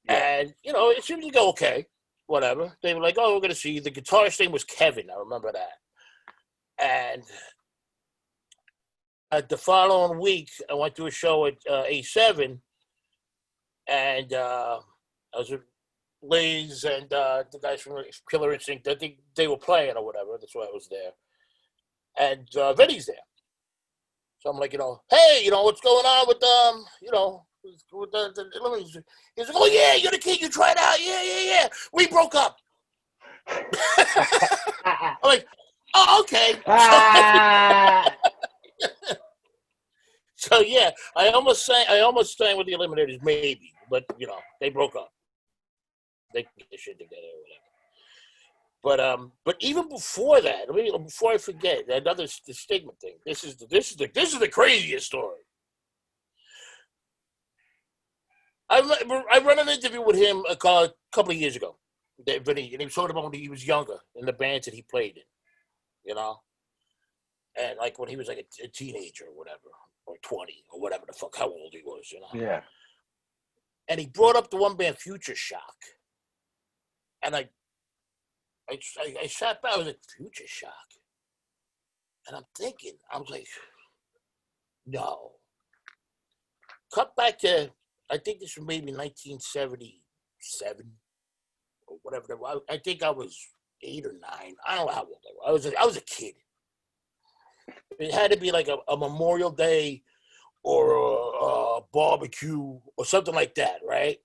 Yeah. And, it seemed to go okay, whatever. They were like, oh, we're going to see. The guitarist name was Kevin. I remember that. And the following week, I went to a show at A7, and I was with Liz and the guys from Killer Instinct. I think they were playing or whatever. That's why I was there. And Vinny's there. So I'm like, hey, what's going on with with the he's like, oh yeah, you're the kid, you tried out. Yeah. We broke up. I'm like, oh, okay. So yeah, I almost sang with the Eliminators, maybe, but they broke up. They get their shit together or whatever. But even before that, before I forget, the stigma thing. This is the craziest story. I run an interview with him a couple of years ago, Vinny, and he was talking about when he was younger in the bands that he played in, and like when he was like a teenager or whatever, or 20 or whatever the fuck, how old he was, Yeah. And he brought up the one band Future Shock, and I sat back. I was like, Future Shock, and I was like, no. Cut back to I think this was maybe 1977 or whatever. I think I was 8 or 9. I don't know how old I was. I was a kid. It had to be like a Memorial Day or a barbecue or something like that, right?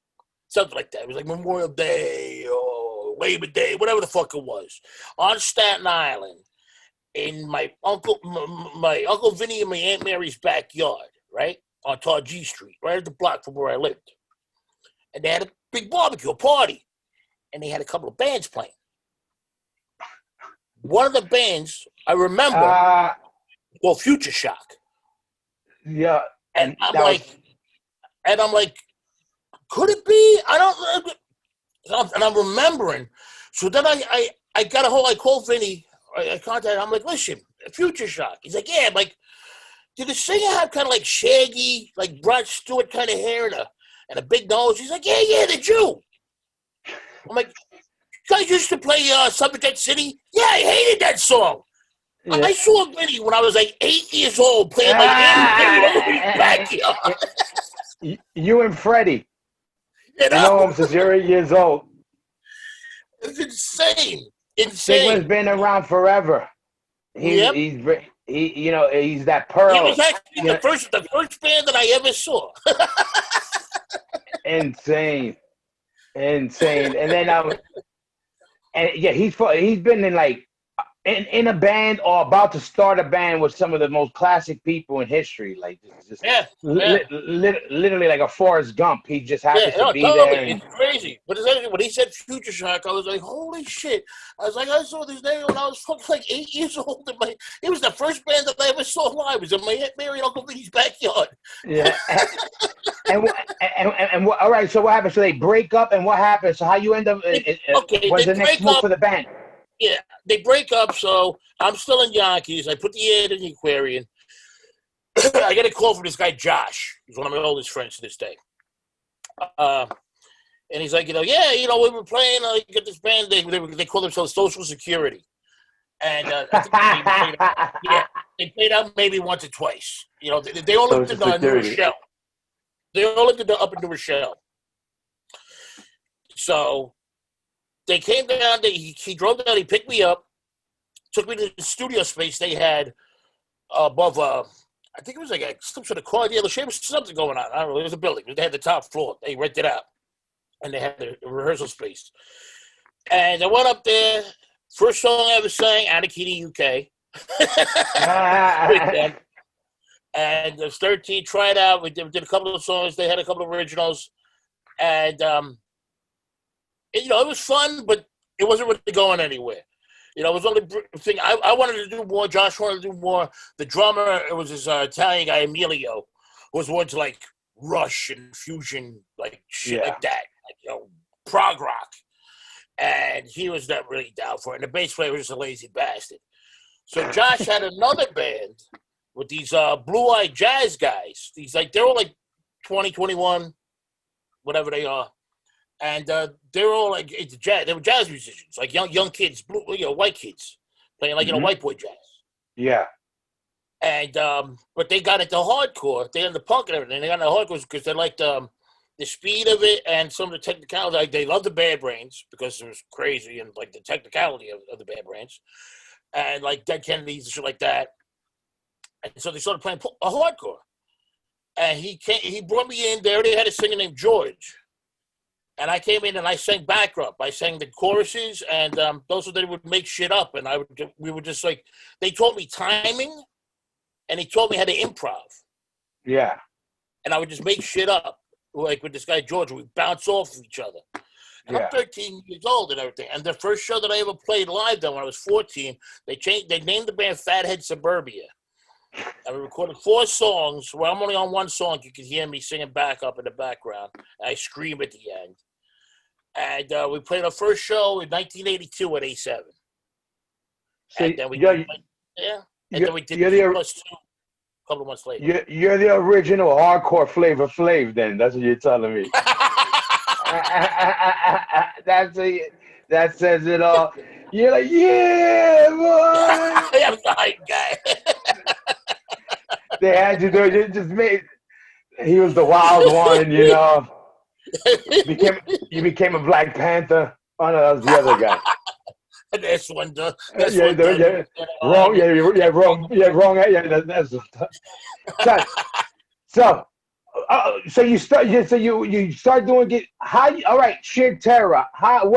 Something like that. It was like Memorial Day or Labor Day, whatever the fuck it was, on Staten Island, in my uncle Vinny and my Aunt Mary's backyard, right on Targee Street, right at the block from where I lived. And they had a big barbecue, a party, and they had a couple of bands playing. One of the bands I remember, well, Future Shock. Yeah, and I'm like, could it be? I don't. And I'm remembering. So then I got a hold. I called Vinny. I contacted him. I'm like, listen, Future Shock. He's like, yeah. I'm like, did the singer have kind of like shaggy, like Rod Stewart kind of hair and a big nose? He's like, yeah, the Jew. I'm like, you guys used to play Subject City? Yeah, I hated that song. Yeah. I saw Vinny when I was like 8 years old playing my backyard. You and Freddie. You know him since you're 8 years old. It's insane. Sigma's been around forever. He's that pearl. He was actually the first band that I ever saw. Insane. And then he's been in like in a band or about to start a band with some of the most classic people in history. Like just literally like a Forrest Gump. He just happens to be totally. there. It's crazy. But when he said Future Shock, I was like, holy shit. I was like, I saw this name when I was fucking like 8 years old. It was the first band that I ever saw live. It was in my Aunt Mary and Uncle Vinny's backyard. Yeah. and what, all right, so what happened? So they break up, and what happened? So how you end up? What's the next move for the band? Yeah, they break up, so I'm still in Yankees. I put the ad in the Aquarian. I get a call from this guy, Josh. He's one of my oldest friends to this day. And he's like, we were playing, get this band. They call themselves Social Security. And I think they played out maybe once or twice. They all lived in New Rochelle. They all lived up in New Rochelle. So they came down. He drove down. He picked me up, took me to the studio space they had above. I think it was like some sort of car dealership. There was something going on. I don't know. There was a building. They had the top floor. They rented out, and they had the rehearsal space. And I went up there. First song I ever sang, Anarchy UK. And I was 13. Tried out. We did a couple of songs. They had a couple of originals, and it was fun, but it wasn't really going anywhere. It was only thing I wanted to do more. Josh wanted to do more. The drummer, it was this Italian guy, Emilio, who was more into like Rush and fusion, like shit like that, like prog rock. And he was not really down for it. And the bass player was just a lazy bastard. So Josh had another band with these blue-eyed jazz guys. They're all like 20, 21, whatever they are. And they're all like into jazz. They were jazz musicians, like young kids, white kids playing like white boy jazz. Yeah. And but they got into hardcore. They got into punk and everything. They got into hardcore because they liked the speed of it and some of the technicality. Like they loved the Bad Brains because it was crazy and like the technicality of the Bad Brains and like Dead Kennedys and shit like that. And so they started playing a hardcore. And he brought me in. They already had a singer named George. And I came in and I sang backup. I sang the choruses, and those they would make shit up, and we would just like they taught me timing, and he taught me how to improv. Yeah. And I would just make shit up, like with this guy George. We bounce off of each other. And I'm 13 years old and everything. And the first show that I ever played live, though, when I was 14, they named the band Fathead Suburbia. And we recorded 4 songs. Well, I'm only on one song. You can hear me singing backup in the background. I scream at the end. And we played our first show in 1982 at A7. So and then we did the plus 2 a couple of months later. You're the original hardcore Flavor Flav, then. That's what you're telling me. That says it all. You're like, yeah, boy. I'm the hype guy. They had you do it. Just made. He was the wild one, Became you became a Black Panther. Oh no, that was the other guy. This one does. Uh, This yeah, one the- does. yeah, wrong. Yeah, wrong. Yeah, that's so. So you start. So you start doing it. All right, sheer terror. How's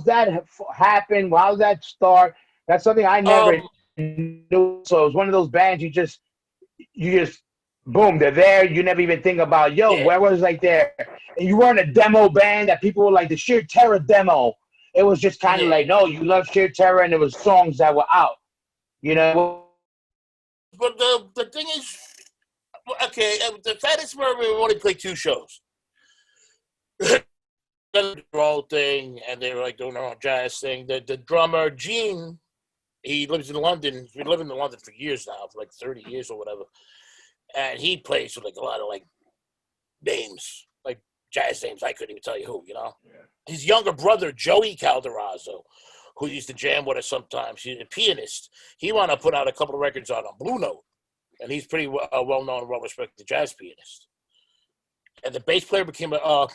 that happen? How's that start? That's something I never Um, knew. So it was one of those bands you just boom, they're there. You never even think about yeah, where was like there. And you weren't a demo band that people were like the sheer terror demo. It was just kind of yeah. like, no, you love sheer terror, and there was songs that were out. You know, But the thing is, okay, the Fattest Murder, we only played 2 shows. The whole thing, and they were like doing their own jazz thing. The drummer Gene, he lives in London. He's been living in London for years now, for like 30 years or whatever. And he plays with like a lot of like names, like jazz names. I couldn't even tell you who. His younger brother Joey Calderazzo, who used to jam with us sometimes. He's a pianist. He wound up putting out a couple of records on Blue Note, and he's pretty well known, well respected jazz pianist. And the bass player became a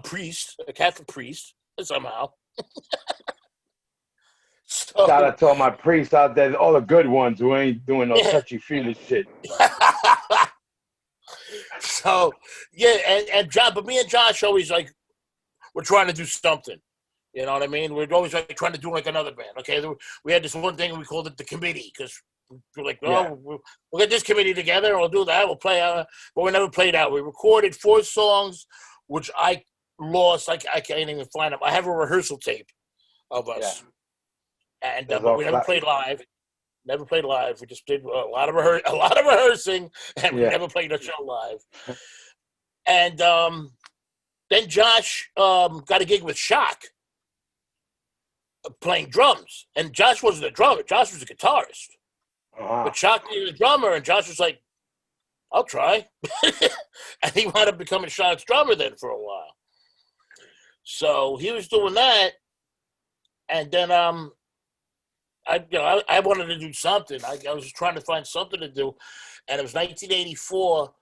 priest, a Catholic priest somehow. shout So out to all my priests out there, all the good ones who ain't doing no yeah. touchy feely shit. So yeah, and John, but me and Josh always like we're trying to do something. You know what I mean? We're always like trying to do like another band. Okay, we had this one thing we called it the committee because we're like, Yeah. we'll get this committee together and we'll do that. We'll play out, but we never played out. We recorded 4 songs, which I lost. I can't even find them. I have a rehearsal tape of us, and That's but all we never flat. played live. Never played live. We just did a lot of rehearsing, and we Yeah. never played a show live. And then Josh got a gig with Shock playing drums, and Josh wasn't a drummer. Josh was a guitarist, Uh-huh. but Shock needed a drummer, and Josh was like, "I'll try," and he wound up becoming Shock's drummer then for a while. So he was doing that, and then I wanted to do something. I was trying to find something to do, and it was 1984,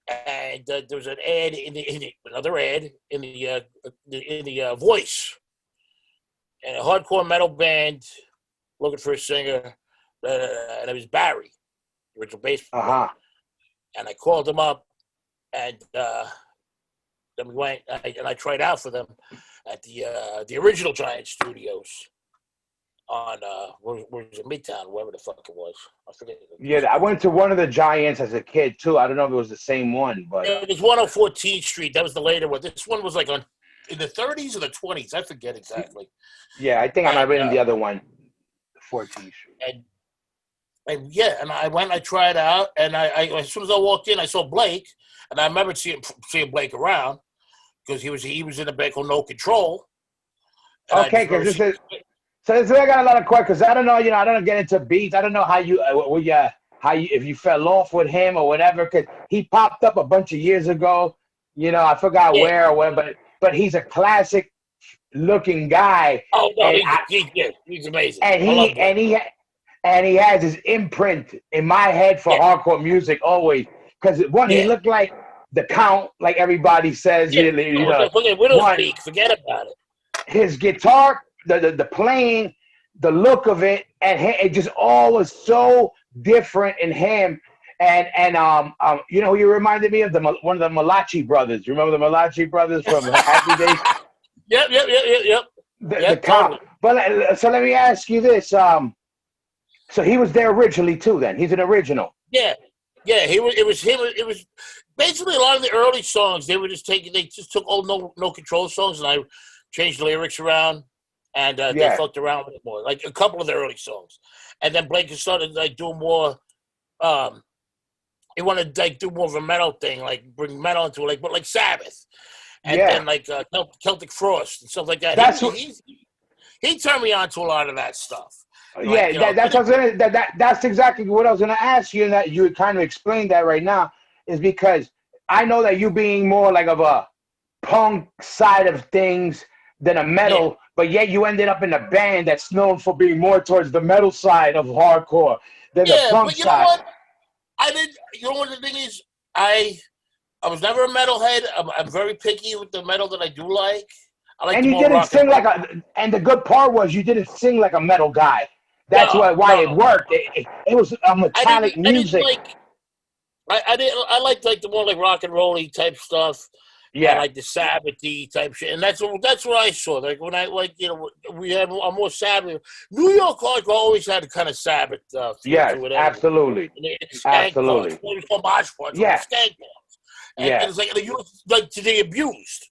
and there was an ad another ad in the Voice, and a hardcore metal band looking for a singer, and it was Barry, the original bass player. Uh-huh. And I called him up, and then we went, and I tried out for them at the original Giant Studios on where was it, Midtown, wherever the fuck it was. I forget. Yeah, I went to one of the Giants as a kid too. I don't know if it was the same one, but It was 114th Street. That was the later one. This one was like in the 30s or the 20s. I forget exactly. yeah, I think I might have been in And, the other one, 14th Street. and yeah, and I went, I tried out, and I as soon as I walked in, I saw Blake, and I remember seeing Blake around because he was in a band called No Control. And I Okay, just remember because seeing, so I got a lot of questions. I don't know, I don't get into beats. I don't know how you if you fell off with him or whatever, because he popped up a bunch of years ago. I forgot yeah. where or when, but he's a classic looking guy, Oh no, and he's amazing. and I love he Blake. and he has his imprint in my head for Yeah, hardcore music always. Because one, he yeah, looked like the Count, like everybody says. yeah. No, forget Widow's One, Peak. Forget about it. his guitar, the playing, the look of it, and it just all was so different in him. And who you reminded me of? One of the Malachi brothers. You remember the Malachi brothers from Happy Days? Yep. The Count. Totally. But so let me ask you this. So he was there originally too. Then he's an original. Yeah. It was him. It was basically a lot of the early songs. They just took old No Control songs, and I changed the lyrics around, and they Yeah. fucked around with it more. Like a couple of the early songs, and then Blake started like doing more. He wanted to like do more of a metal thing, like bring metal into it, like Sabbath, and Yeah. then like Celtic Frost and stuff like that. That's He turned me on to a lot of that stuff. Yeah, Like, that's what I was gonna. That's exactly what I was gonna ask you, and that you kind of explained that right now is because I know that you being more like of a punk side of things than a metal, but yet you ended up in a band that's known for being more towards the metal side of hardcore than the punk but you know side. what? I didn't. You know what the thing is? I was never a metalhead. I'm very picky with the metal that I do like. I like And the you more didn't rock and sing roll. and the good part was you didn't sing like a metal guy. That's No, why it no. worked. It was a metallic I didn't music. like. I didn't. I liked like the more like rock and rolly type stuff. And Yeah, like the Sabbath-y type shit, and that's what I saw. Like when I we had a more Sabbath. New York hardcore always had a kind of Sabbath feel yes, to it anyway. absolutely, And it's skank punks. absolutely. What we call mosh punks, or Yeah, skank punks, and yeah, it's like they use like to the abused,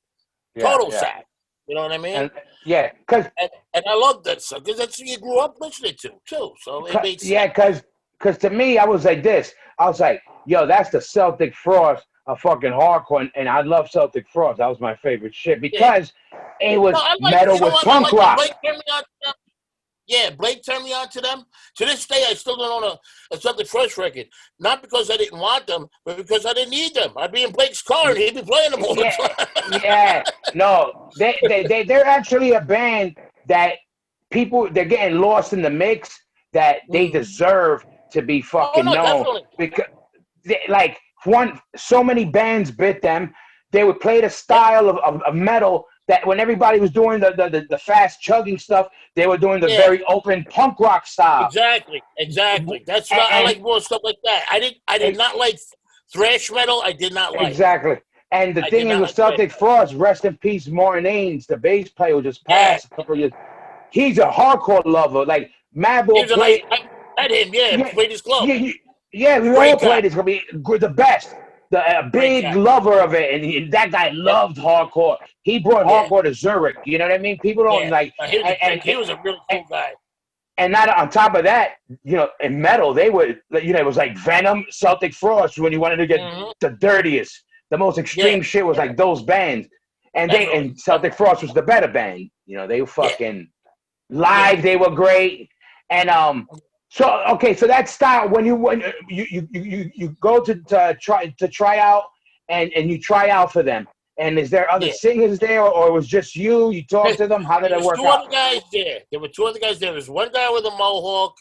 yeah, total yeah. sad. You know what I mean? And yeah, because And I love that stuff because that's what you grew up listening to too. So it made sense. yeah, because to me, I was like this. I was like, yo, that's the Celtic Frost of fucking hardcore, and I love Celtic Frost. That was my favorite shit Yeah. because it No, was I like. metal You know with what? I punk like the rock. Blake turned me on. Yeah, Blake turned me on to them. To this day, I still don't own a Celtic Frost record. Not because I didn't want them, but because I didn't need them. I'd be in Blake's car and he'd be playing them all the Yeah, time. yeah. No, they're actually a band that they're getting lost in the mix that they Mm. deserve to be Oh fucking no, known definitely. because like so many bands bit them. They would play the Yep. style of metal that when everybody was doing the fast chugging stuff, they were doing the Yeah, very open punk rock style. exactly. That's what I And, like more stuff like that. I did and not like thrash metal. I did not like. exactly. And the I thing did is not with like thrash Celtic metal. Frost, rest in peace, Martin Ains, the bass player who just Yeah, passed a couple of years. He's a hardcore lover. Like he Madball was a nice. played. I met him. Yeah, Yeah, played his club. yeah, yeah. We all Great guy. played. It's gonna be the best. The Great big guy. lover of it, and that guy Yep. loved hardcore. He brought Yeah. hardcore to Zurich. You know what I mean? People don't Yeah. like, He was a and great. He was a really and, cool guy. and not on top of that, in metal they would, it was like Venom, Celtic Frost. When you wanted to get Hmm. the dirtiest, the most Yeah, extreme shit was like those bands, definitely. and Celtic Frost was the better band. They were Yeah, fucking yeah. live. They were great, and So okay, so that style when you go to try out and you try out for them. And is there other Yeah. singers there, or it was just you? You talked to them. How did There it was work two out? other guys there. There were two other guys there. There was one guy with a mohawk,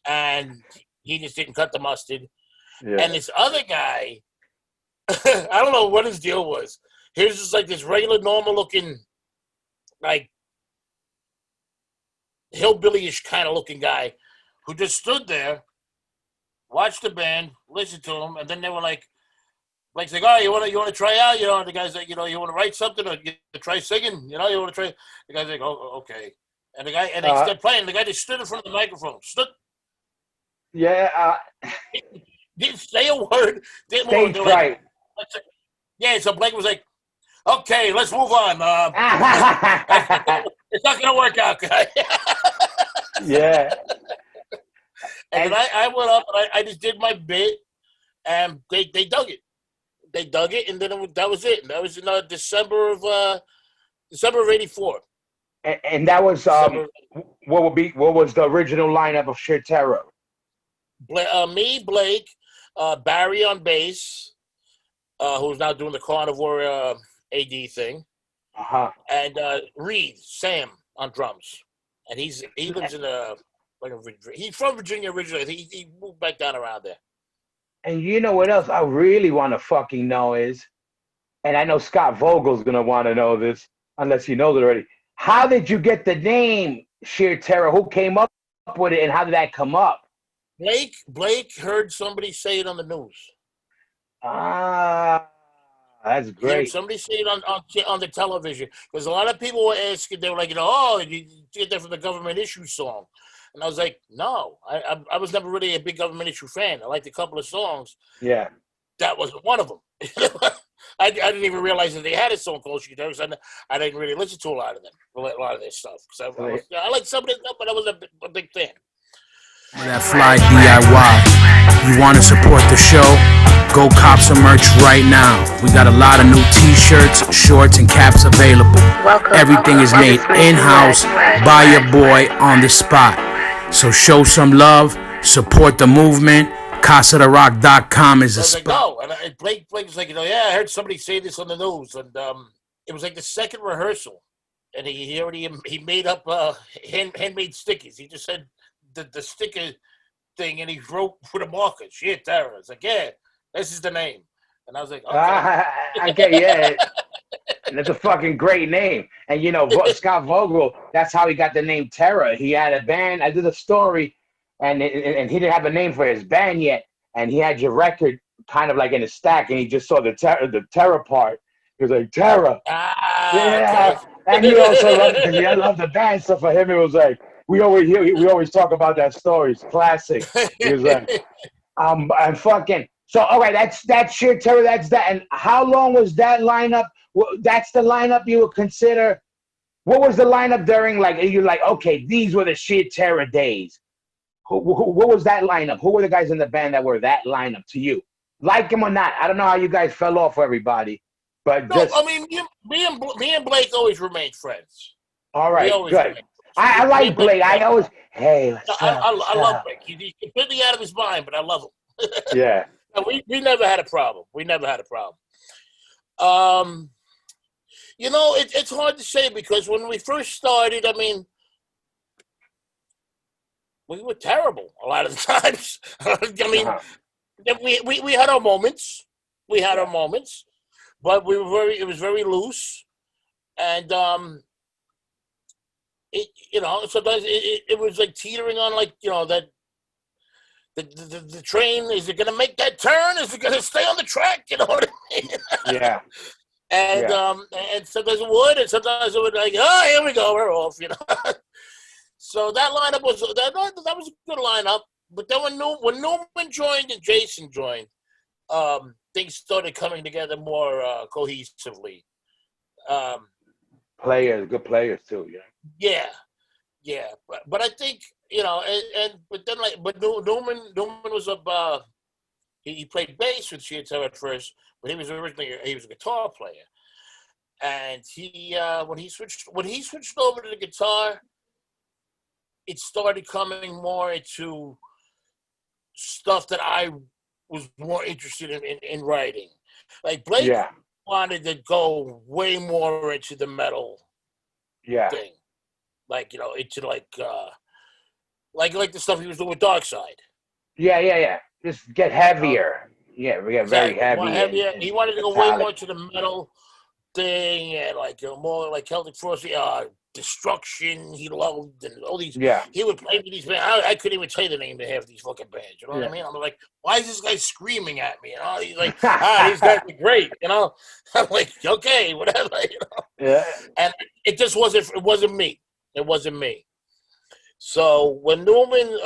and he just didn't cut the mustard. Yeah. And this other guy, I don't know what his deal was. He was just like this regular, normal-looking, like hillbilly-ish kind of looking guy who just stood there, watched the band, listened to him, and then they were like, oh, you want to try out? And the guy's like, you want to write something or you try singing? You want to try? The guy's like, oh, okay. And they started playing. The guy just stood in front of the microphone. Yeah. Didn't say a word. Didn't move. Stage They're like, fright. yeah. So Blake was like, okay, let's move on. It's not gonna work out, guy. Yeah. And then I went up and I just did my bit, and they dug it. They dug it, and then that was it. And that was in December of '84. And that was what was the original lineup of Sheer Terror? Me, Blake, Barry on bass, who's now doing the Carnivore AD thing, and Reed Sam on drums, and he lives in he's from Virginia originally. He moved back down around there. And you know what else I really want to fucking know is, and I know Scott Vogel's gonna want to know this, unless he knows it already. How did you get the name Sheer Terror? Who came up with it, and how did that come up? Blake heard somebody say it on the news. Ah, that's He heard great. somebody say it on the television, because a lot of people were asking. They were like, oh, you get that from the Government Issue song. And I was like, no, I was never really a big Government Issue fan. I liked a couple of songs. Yeah. That wasn't one of them. I didn't even realize that they had a song called Sheer Terror. I didn't really listen to a lot of their stuff. Because I like some of their stuff, but I wasn't a big fan. That fly DIY. You want to support the show? Go cop some merch right now. We got a lot of new t-shirts, shorts, and caps available. Everything is made in-house by your boy on the spot. So show some love, support the movement. CasaDeRock.com is a spot. No, and Blake was like, yeah, I heard somebody say this on the news, and it was like the second rehearsal, and he made up handmade stickers. He just said the sticker thing, and he wrote with a marker, Sheer Terror. It's like, yeah, this is the name. And I was like, okay. I get, yeah. And it's a fucking great name. And, Scott Vogel, that's how he got the name Terror. He had a band. I did a story, and he didn't have a name for his band yet. And he had your record kind of like in a stack, and he just saw the terror part. He was like, Terror. Yeah. Okay. And he also loved it because I love the band. So for him, it was like, we always talk about that story. It's classic. He was like, I'm fucking. So, all right, that's Sheer Terror. That's that. And how long was that lineup? That's the lineup you would consider. What was the lineup during, like, you're like, okay, these were the Sheer Terror days. What was that lineup? Who were the guys in the band that were that lineup to you? Like him or not? I don't know how you guys fell off for everybody. But no, I mean, me and Blake always remained friends. All right, good. I like Blake. I always, hey, I love Blake. He's completely out of his mind, but I love him. Yeah. No, we never had a problem. It's hard to say because when we first started, I mean, we were terrible a lot of the times. I mean, we had our moments. But it was very loose. And, sometimes it was like teetering on, like, that the train, is it going to make that turn? Is it going to stay on the track? You know what I mean? Yeah. And sometimes it would, and sometimes it would like, oh, here we go, we're off, So that lineup was that was a good lineup. But then when Newman joined and Jason joined, things started coming together more cohesively. Good players too, Yeah. But I think but Newman was up. He played bass with Sheer Terror at first, but he was a guitar player, and he when he switched over to the guitar, it started coming more into stuff that I was more interested in writing. Like Blake wanted to go way more into the metal thing. Like, into like the stuff he was doing with Dark Side. Yeah. Just get heavier. We get very heavy. More heavier. He wanted to go way more to the metal thing and like more like Celtic Frost, Destruction. He loved and all these. Yeah. He would play with these bands. I couldn't even tell you the name of half these fucking bands. You know what I mean? I'm like, why is this guy screaming at me? He's like, these guys are great. I'm like, okay, whatever. Yeah. And it just wasn't. It wasn't me. So when Newman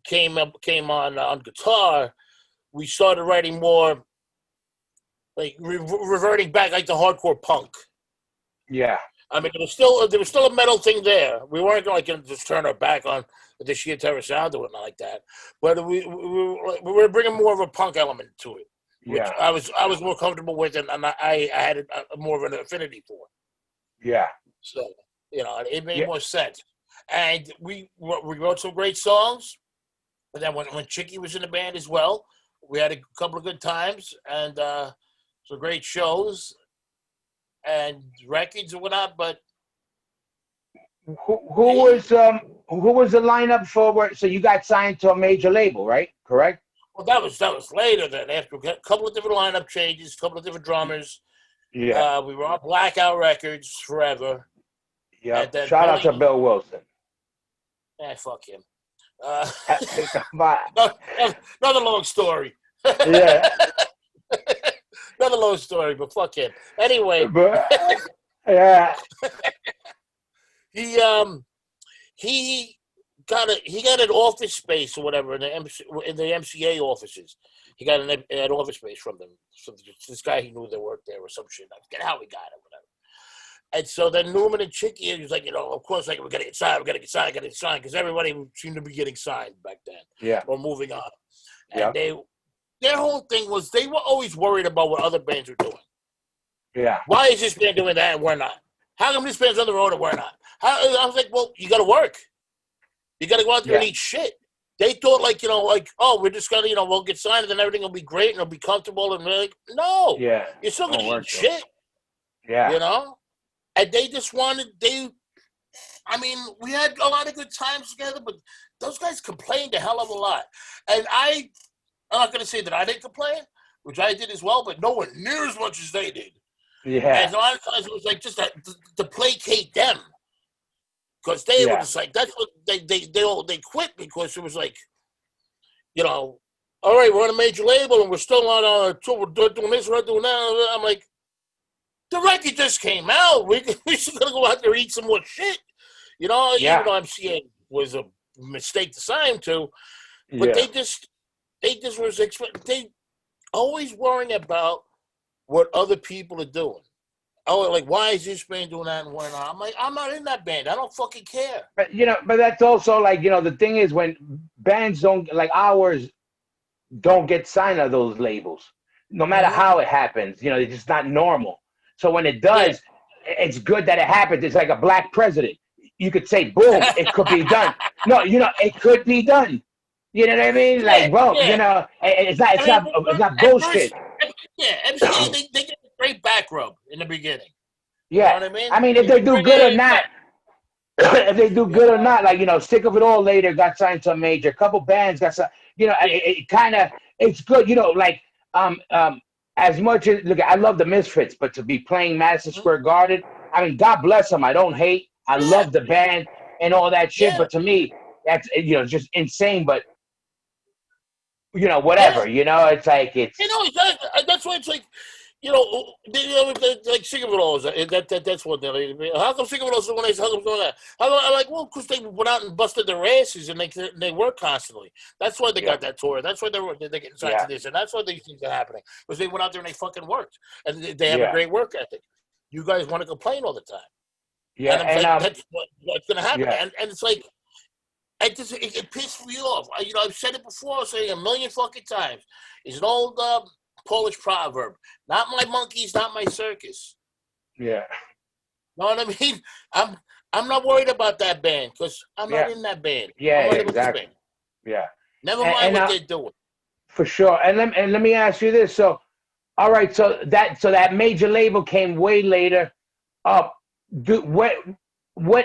came on guitar, we started writing more like reverting back like the hardcore punk. Yeah. I mean, there was still a metal thing there. We weren't going to just turn our back on the Sheer Terror sound or whatnot like that. But we were bringing more of a punk element to it, which I was more comfortable with, and I had more of an affinity for. Yeah. So it made more sense. And we wrote some great songs. And then when Chicky was in the band as well, we had a couple of good times and some great shows and records and whatnot. But who was the lineup for? So you got signed to a major label, right? Correct. Well, that was later. Then after a couple of different lineup changes, a couple of different drummers. Yeah. We were on Blackout Records forever. Yeah. Shout out to Bill Wilson. Fuck him. Another long story. Yeah. Another long story, but fuck him. Anyway. Yeah. He got an office space or whatever in the MCA offices. He got an office space from them. So this guy he knew that worked there or some shit. I forget how he got it, whatever. And so then Newman and Chicky, he was like, of course, like, we're going to get signed, because everybody seemed to be getting signed back then. Yeah. Or moving on. And their whole thing was they were always worried about what other bands were doing. Yeah. Why is this band doing that and we're not? How come this band's on the road and we're not? I was like, well, you got to work. You got to go out there and eat shit. They thought, we're just going to, we'll get signed and then everything will be great and it'll be comfortable. And we're like, no. Yeah. You're still going to eat shit. Yeah. And they just wanted, we had a lot of good times together, but those guys complained a hell of a lot. And I'm not going to say that I didn't complain, which I did as well, but nowhere near as much as they did. Yeah. And a lot of times it was like just to placate them. Because they were just like, that's what they quit because it was like, you know, all right, we're on a major label and we're still on our tour, we're doing this, we're doing that. I'm like, the record just came out. We should gotta go out there and eat some more shit. You know, even though MCA was a mistake to sign to, but they just was they always worrying about what other people are doing. Oh, like, why is this band doing that and why not? I'm like, I'm not in that band. I don't fucking care. But, but that's also like, the thing is when bands don't, like ours, don't get signed to those labels, no matter how it happens, it's just not normal. So when it does, it's good that it happens. It's like a black president. You could say, boom, it could be done. No, it could be done. You know what I mean? Like, well, it's not bullshit. MCA, they get a great back rub in the beginning. Yeah. You know what I mean? I mean, if they do good or not, if they do good or not, like, Sick of It All later got signed to a major. A couple bands got signed. It kind of, it's good, like, as much as, look, I love the Misfits, but to be playing Madison Square Garden, I mean, God bless them. I don't hate. I love the band and all that shit, but to me, that's, just insane, but, whatever, it's like, it's... That's why it's like, like Sick of It All, that's what they're like. How come Sick of It All is when they how come doing that? I'm like, well, because they went out and busted their asses and they work constantly. That's why they got that tour. That's why they're getting signed to this, and that's why these things are happening. Because they went out there and they fucking worked, and they have a great work ethic. You guys want to complain all the time. Yeah, and I'm like, that's what's going to happen. And it's like, it pissed me off. I've said it before. I'll say it a million fucking times. It's an old Polish proverb. Not my monkeys, not my circus. Yeah. Know what I mean? I'm not worried about that band because I'm not in that band. Yeah, I'm exactly. Yeah. Never mind what they're doing. For sure. And let me ask you this. So, all right. So that major label came way later. What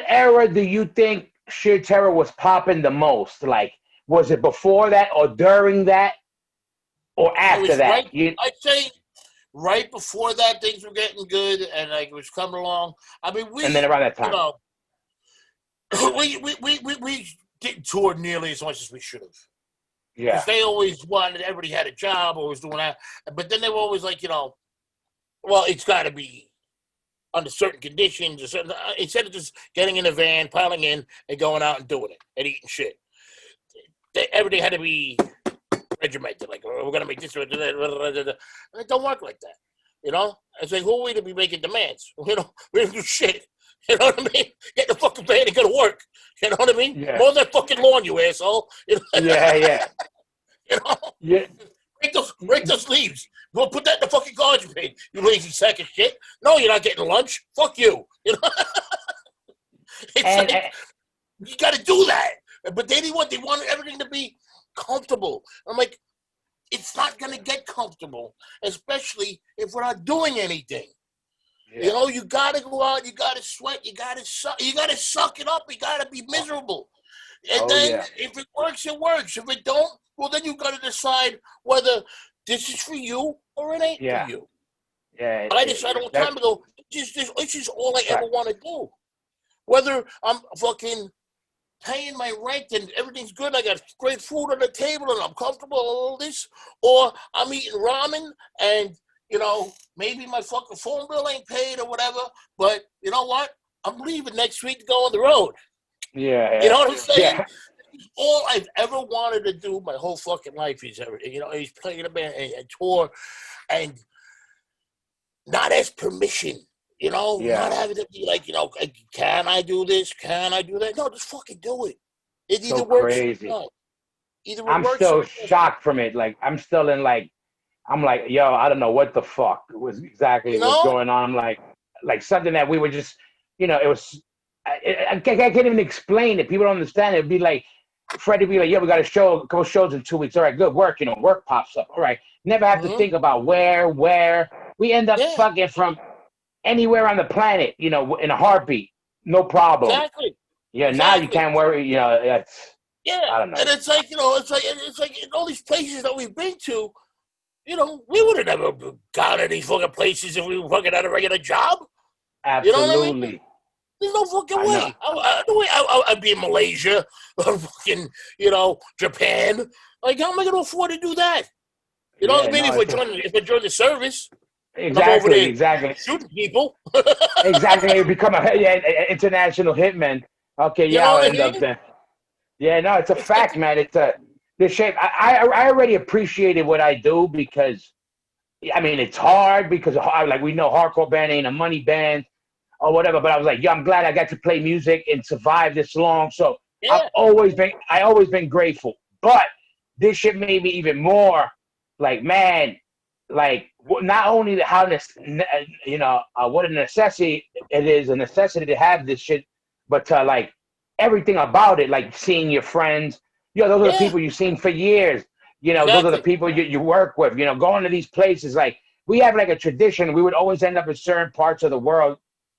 era do you think Sheer Terror was popping the most? Like, was it before that or during that? Or after that? I'd say right before that, things were getting good and like it was coming along. I mean, and then around that time, we didn't tour nearly as much as we should have. Yeah, because they always wanted. Everybody had a job, always doing that. But then they were always like, well, it's got to be under certain conditions. Or certain, instead of just getting in a van, piling in, and going out and doing it and eating shit, everything had to be regimented, like we're gonna make this. And it don't work like that, It's like, who are we to be making demands? We don't do shit. You know what I mean? Get the fucking band and go to work. You know what I mean? Yeah. Mow that fucking lawn, you asshole. Yeah. Yeah. Break those leaves. Go put that in the fucking garbage bin, you lazy sack of shit. No, you're not getting lunch. Fuck you. You got to do that. But they didn't want. They wanted everything to be comfortable. I'm like, it's not going to get comfortable, especially if we're not doing anything. Yeah. You got to go out, you got to sweat, you got to suck it up, you got to be miserable. And then if it works, it works. If it don't, well, then you got to decide whether this is for you or it ain't for you. Yeah. I decided a long time ago, this is all I ever want to do. Whether I'm fucking paying my rent and everything's good, I got great food on the table and I'm comfortable and all this, or I'm eating ramen and, maybe my fucking phone bill ain't paid or whatever, but you know what? I'm leaving next week to go on the road. Yeah. You know what I'm saying? Yeah. All I've ever wanted to do my whole fucking life is everything. He's playing a band and tour and not ask permission. Not having to be like, can I do this? Can I do that? No, just fucking do it. It either works or not. I'm still shocked from it. Like, I'm still in I'm like, yo, I don't know what the fuck was exactly what's going on. I'm like something that we were just, it was, I can't even explain it. People don't understand it. It'd be like, Freddie would be like, yeah, we got a couple shows in 2 weeks. All right, good work. Work pops up. All right. Never have to think about where. We end up fucking from anywhere on the planet, in a heartbeat. No problem. Exactly. Yeah, now you can't worry, Yeah, I don't know. and it's like it's like in all these places that we've been to, we would have never gone to these fucking places if we were fucking at a regular job. You know what I mean? Absolutely. There's no fucking I know. way. I'd be in Malaysia or fucking, Japan. Like, how am I going to afford to do that? Maybe No, if I join the service and I'm over exactly, there exactly. shooting people. Exactly. You become a international hitman. Okay, You yeah, know I'll what I end up mean? there. Yeah, no, it's a fact, man. It's the shape. I already appreciated what I do because, I mean, it's hard because like we know hardcore band ain't a money band or whatever. But I was like, yeah, I'm glad I got to play music and survive this long. So Yeah. I always been grateful. But this shit made me even more like, man, like not only how this, what a necessity it is, a necessity to have this shit, but to like everything about it, like seeing your friends. Those are the Yeah. people you've seen for years. Those are the Exactly. people you work with. Going to these places, like we have like a tradition. We would always end up in certain parts of the world.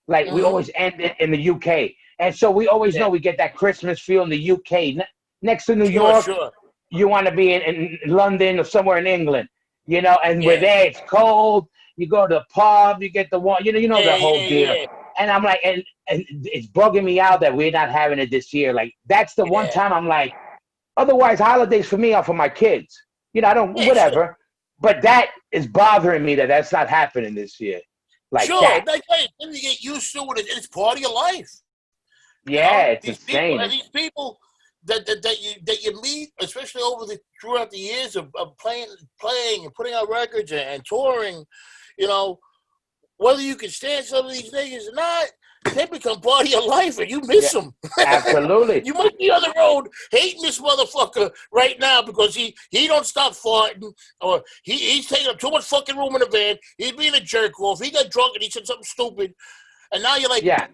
Like we Mm-hmm. always end in the UK, and so we always Yeah. know we get that Christmas feel in the UK. Next to New Sure, York, sure. you want to be in London or somewhere in England. And we're Yeah. there. It's cold. You go to the pub. You get the one. You know the Yeah, whole yeah, deal. yeah. And I'm like, and it's bugging me out that we're not having it this year. Like that's the one Yeah. time I'm like, otherwise holidays for me are for my kids. I don't Yeah, sure. whatever. But that is bothering me that that's not happening this year. Like Sure. that. Like, hey, then you get used to it. It's part of your life. Yeah, it's These people insane. and these people that you meet, especially throughout the years of playing and putting out records and touring, whether you can stand some of these niggas or not, they become part of your life and you miss Yeah, them. absolutely. You might be on the road hating this motherfucker right now because he don't stop farting or he's taking up too much fucking room in the van. He's being a jerk off. He got drunk and he said something stupid. And now you're like, Yeah.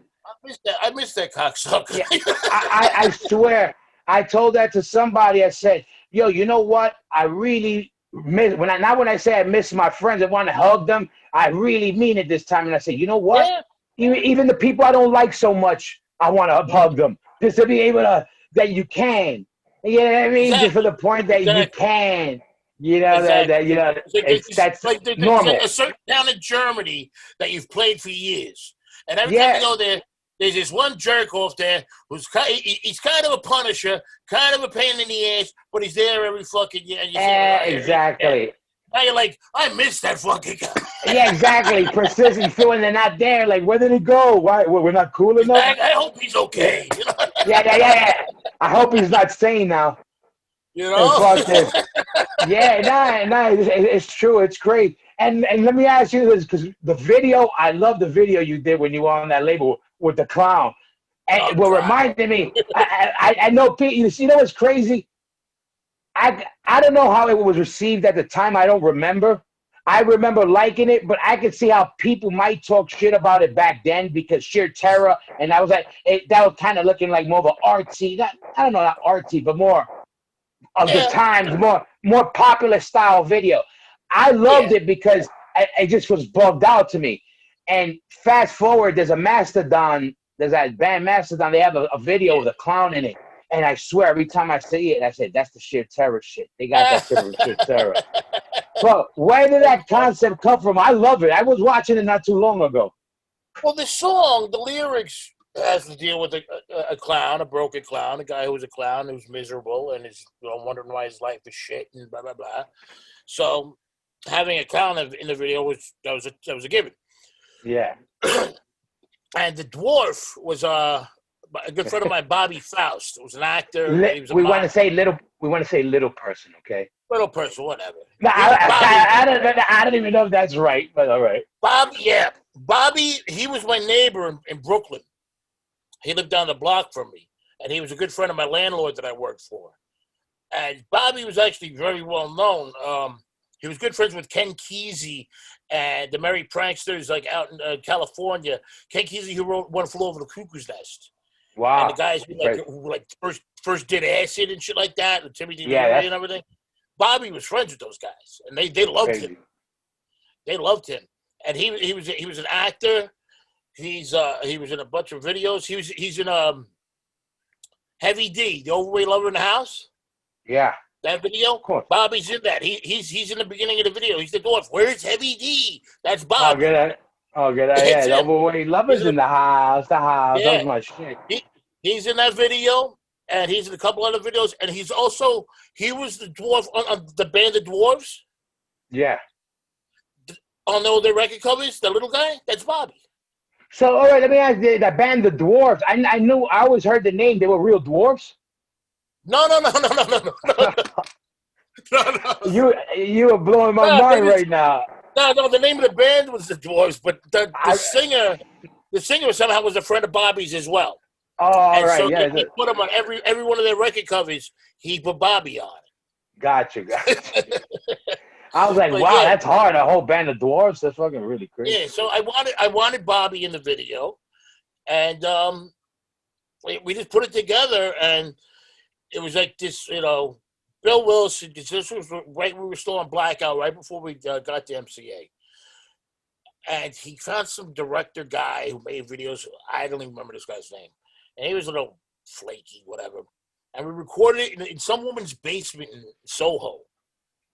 I miss that cocksucker. Yeah, I swear, I told that to somebody. I said, "Yo, you know what? I really miss when I say I miss my friends. I want to hug them. I really mean it this time." And I said, "You know what? Yeah. Even the people I don't like so much, I want to hug them just to be able to that you can. You know what I mean? Just for Exactly. the point that you Exactly. can. That Exactly. that's There's normal. a certain town in Germany that you've played for years, and every time you Yeah, go there, there's this one jerk off there he's kind of a punisher, kind of a pain in the ass, but he's there every fucking year, and you say, and exactly. now you're like, I miss that fucking guy. Yeah, exactly. Persistent feeling they're not there. Like, where did he go? Why? We're not cool enough. I hope he's Yeah, okay. yeah. I hope he's not sane now. You And know. fuck this. Yeah, nah. It's true. It's great. And let me ask you this, because the video, I love the video you did when you were on that label with the clown. And Oh what God. reminded me, I know Pete. You know what's crazy? I don't know how it was received at the time. I don't remember. I remember liking it, but I could see how people might talk shit about it back then because sheer terror, and I was like, that was kind of looking like more of an artsy, I don't know, not artsy, but more of the Yeah. times, more popular style video. I Yeah. loved it because it just was bugged out to me. And fast forward, there's that band Mastodon. They have a video Yeah. of the clown in it. And I swear, every time I see it, I say, that's the sheer terror shit. They got that shit from sheer terror. But where did that concept come from? I love it. I was watching it not too long ago. Well, the song, the lyrics has to deal with a clown, a broken clown, a guy who was a clown who's miserable and is wondering why his life is shit and blah blah blah. So having a clown in the video was a given. Yeah. And the dwarf was a good friend of mine, Bobby Faust. Was an actor. He was a We want to say little. We want to say little person. Okay. little person, whatever. No, Bobby. I don't even know if that's right, but all right. Bobby. He was my neighbor in Brooklyn. He lived down the block from me, and he was a good friend of my landlord that I worked for. And Bobby was actually very well known. He was good friends with Ken Kesey and the Merry Pranksters, like out in California. Ken Kesey, who wrote "One Flew Over the Cuckoo's Nest," and the Wow. guys who first did acid and shit like that, and Timmy Yeah, DeLuise that's and everything. Bobby was friends with those guys, and they loved crazy. him. They loved him, and he was an actor. He was in a bunch of videos. He's in Heavy D, the overweight lover in the house. Yeah. That video? Of course. Bobby's in that. He's in the beginning of the video. He's the dwarf. Where's Heavy D? That's Oh, Bobby. good. Yeah, the overweight lovers in the house. Yeah. That was my shit. He's in that video, and he's in a couple other videos, and he was the dwarf on the band of dwarves. Yeah. On the record covers, the little guy, that's Bobby. So, all right, let me ask you, the band, the Dwarves. I always heard the name. They were real dwarves. No. You are blowing my mind right now. No. The name of the band was the Dwarves, but the singer somehow was a friend of Bobby's as well. Oh, all right, so yeah. he put him on every one of their record covers. He put Bobby on. Gotcha. I was like, wow, yeah. That's hard. A whole band of dwarves. That's fucking really crazy. Yeah, so I wanted Bobby in the video, and we just put it together, and it was like this, Bill Wilson. This was right. We were still on blackout, right before we got to MCA, and he found some director guy who made videos. I don't even remember this guy's name, and he was a little flaky, whatever. And we recorded it in some woman's basement in Soho.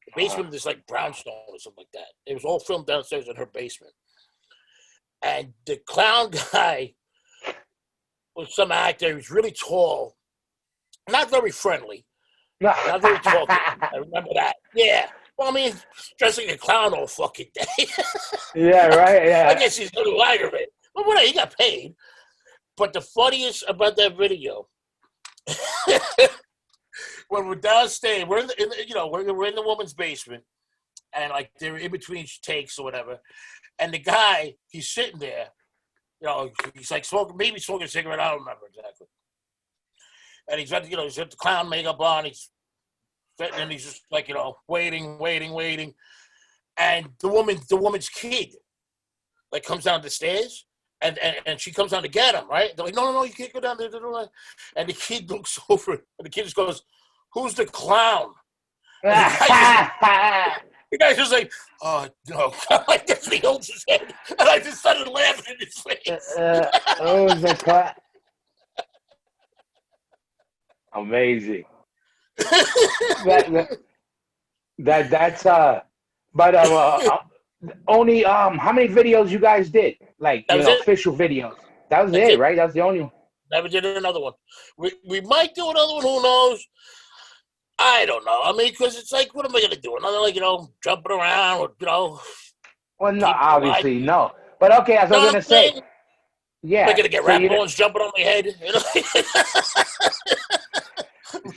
The basement of this like brownstone or something like that. It was all filmed downstairs in her basement. And the clown guy was some actor. He was really tall, not very friendly, not very talkative. I remember that. Yeah. Well, I mean, dressing a clown all fucking day. Yeah, right. Yeah. I guess he's a little aggravated. But whatever, he got paid. But the funniest about that video. When we're downstairs, we're in the woman's basement, and like they're in between takes or whatever, and the guy, he's sitting there, he's like smoking a cigarette. I don't remember exactly, and he's got he's got the clown makeup on. He's sitting and he's just like waiting, and the woman's kid like comes down the stairs. And she comes down to get him, right? They're like, no, you can't go down there. And the kid looks over, and the kid just goes, "Who's the clown?" The guy's just like, "Oh, no." Like this, he holds his head. And I just started laughing in his face. Who's the clown? Amazing. That's only how many videos you guys did? Like official videos. That was it, right? That's the only one. Never did another one. We might do another one. Who knows? I don't know. I mean, because it's like, what am I gonna do? Another jumping around or Well, no, obviously no. But okay, as I was gonna say. Yeah. Am I gonna get rat bones jumping on my head?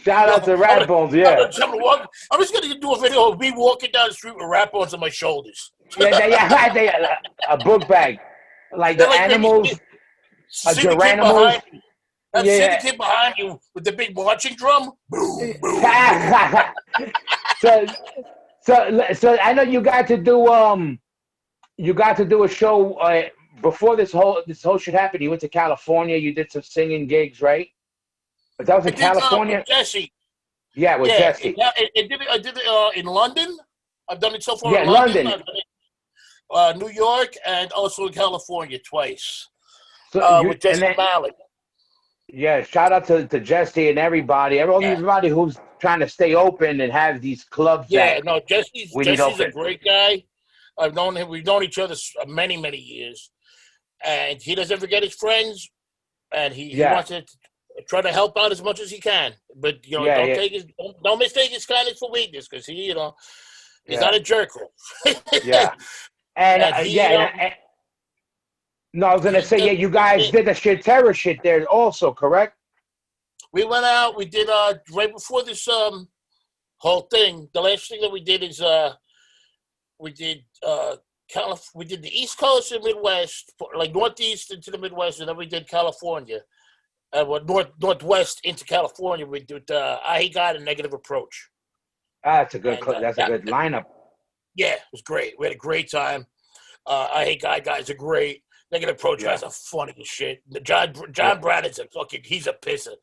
Shout out to Rat Bones, yeah. I'm just going to do a video of me walking down the street with rat bones on my shoulders. Yeah, a book bag. Like the animals, a Geranimals. See the kid behind you with the big marching drum? Boom, boom. So I know you got to do a show before this whole shit happened. You went to California, you did some singing gigs, right? But that was in California. With Jesse. Yeah, with Jesse. I did it in London. I've done it so far in London. New York, and also in California twice. So with Jesse Mallett. Yeah, shout out to Jesse and everybody who's trying to stay open and have these clubs. Yeah, no, Jesse's a great guy. I've known him. We've known each other many, many years, and he doesn't forget his friends, and he wants to try to help out as much as he can. But don't mistake his kindness for weakness, because he's not a jerk. Yeah, no, I was gonna say, you guys did the shit terror shit there also, correct? We went out. We did right before this whole thing. The last thing that we did is we did the East Coast and Midwest, like Northeast into the Midwest, and then we did California. Northwest into California, we did I Hate God and Negative Approach. That's a good lineup. Yeah, it was great. We had a great time. I Hate God guys are great. Negative Approach guys are funny as shit. John Brannon's he's a pisser.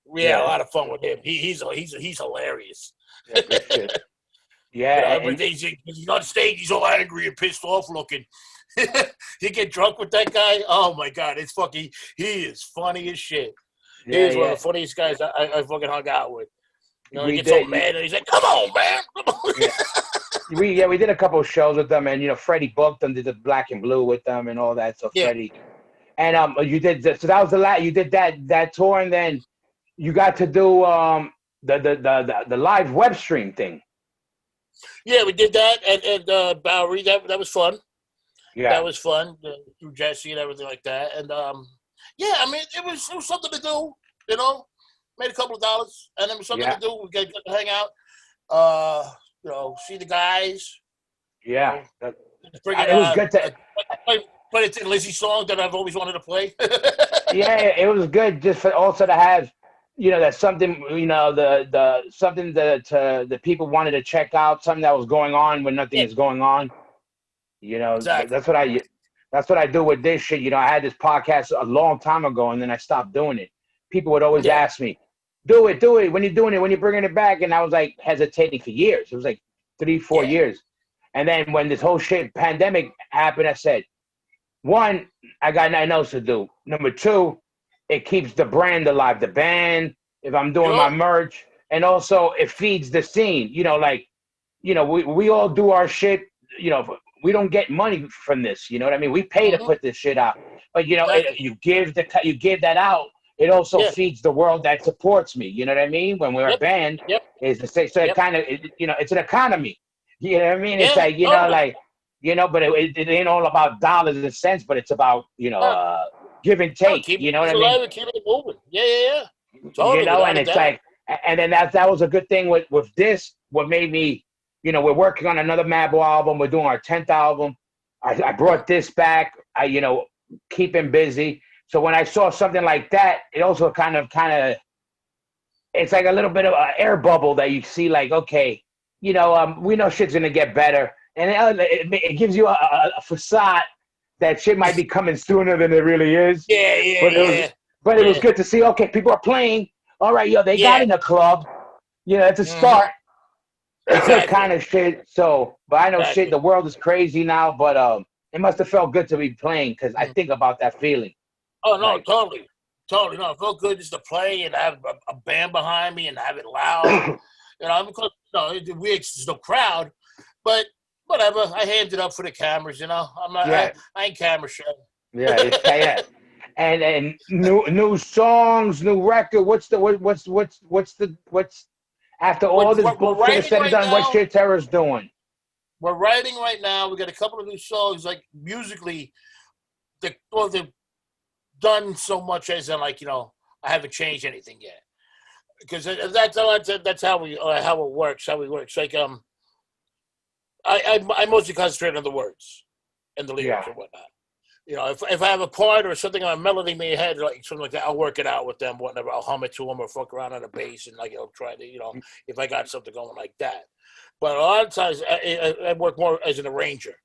We had a lot of fun with him. He's hilarious. Yeah, good shit. Yeah, he's on stage. He's all angry and pissed off looking. You get drunk with that guy. Oh my God, it's fucking. He is funny as shit. He Yeah, is one of yeah. the funniest guys I fucking hung out with. You know, he We gets so did. mad and he's like, "Come on, man, come on." Yeah. We did a couple of shows with them, and Freddie booked them, did the Black and Blue with them, and all that. So Yeah. Freddie, and you did so that was the last. You did that tour, and then you got to do the live web stream thing. Yeah, we did that at Bowery. That was fun. Yeah, That was fun through Jesse and everything like that. And yeah, I mean, it was something to do. You know, made a couple of dollars, and it was something yeah, to do. We got to hang out. See the guys. yeah. Bring It was good to. play a Lizzie song that I've always wanted to play. Yeah, it was good just for also to have, that something, the something that the people wanted to check out, something that was going on when nothing Yeah. is going on. Exactly. That's what I do with this shit. I had this podcast a long time ago, and then I stopped doing it. People would always ask me, do it. When you're doing it, when you're bringing it back. And I was like hesitating for years. It was like 3-4 years. And then when this whole shit pandemic happened, I said, one, I got nothing else to do. Number two, it keeps the brand alive, the band, if I'm doing my merch. And also it feeds the scene. We all do our shit, we don't get money from this. You know what I mean? We pay to put this shit out. But Exactly. you give that out. It also feeds the world that supports me. You know what I mean? When we're a band, is the same. So it kind of, it's an economy. You know what I mean? It's like, but it ain't all about dollars and cents, but it's about, give and take. You know what I mean? Alive and keep it moving. Yeah. Totally, And it's like, and then that was a good thing with this. What made me, we're working on another Mabo album. We're doing our 10th album. I brought this back. Keep him busy. So when I saw something like that, it also kind of, it's like a little bit of an air bubble that you see, like, okay, we know shit's gonna get better, and it gives you a facade that shit might be coming sooner than it really is. But it was good to see. Okay, people are playing. All right, they got in the club. It's a start. Kind of shit. So, but I know shit. The world is crazy now, but it must have felt good to be playing because I think about that feeling. Oh no, totally. No, it felt good just to play and have a band behind me and have it loud. Because there's no crowd, but whatever. I hammed it up for the cameras. I'm not. I ain't camera shy. Yeah. And new songs, new record. What's after all this bullshit is said and done? What Shit Terror's doing? We're writing right now. We got a couple of new songs. Like musically, they've done so much as in I haven't changed anything yet because that's how it works. How we work. It's like I mostly concentrate on the words and the lyrics and whatnot. If I have a part or something on a melody in my head, like something like that, I'll work it out with them, whatever. I'll hum it to them or fuck around on the bass and try to, if I got something going like that. But a lot of times I work more as an arranger.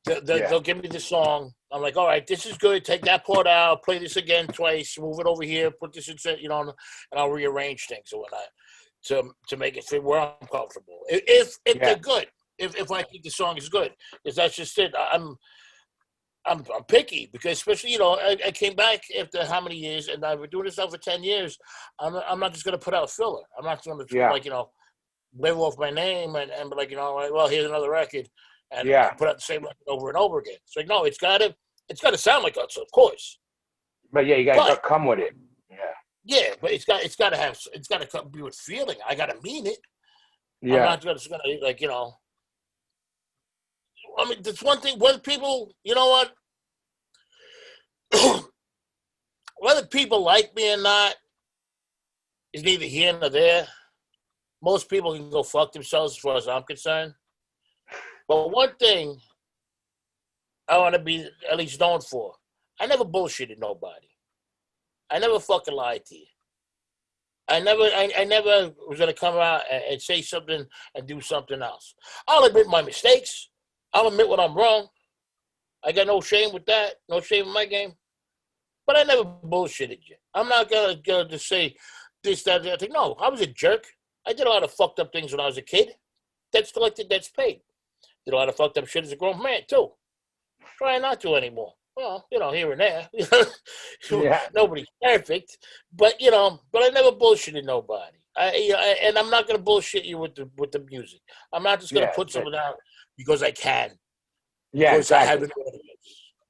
They'll give me the song. I'm like, all right, this is good. Take that part out, play this again twice, move it over here, put this in, and I'll rearrange things or whatnot to make it fit where I'm comfortable. If they're good, if I think the song is good, because that's just it. I'm picky because especially I came back after how many years and I've been doing this now for 10 years. I'm not just gonna put out filler. I'm not going to live off my name and be like well here's another record and put out the same record over and over again. It's like no, it's gotta sound like us, of course. But you gotta come with it. Yeah, but it's gotta be with feeling. I gotta mean it. Yeah. I'm not just gonna I mean, that's one thing. Whether people, whether people like me or not is neither here nor there. Most people can go fuck themselves as far as I'm concerned. But one thing I want to be at least known for, I never bullshitted nobody. I never fucking lied to you. I never was going to come out and say something and do something else. I'll admit my mistakes. I'll admit when I'm wrong. I got no shame with that. No shame in my game. But I never bullshitted you. I'm not going to just say this, that, that thing. No, I was a jerk. I did a lot of fucked up things when I was a kid. That's collected, that's paid. Did a lot of fucked up shit as a grown man, too. Try not to anymore. Well, here and there. Yeah. Nobody's perfect, but I never bullshitted nobody. And I'm not gonna bullshit you with the music. I'm not just gonna Yeah. put something out because I can, Yeah, because I have exactly. an audience.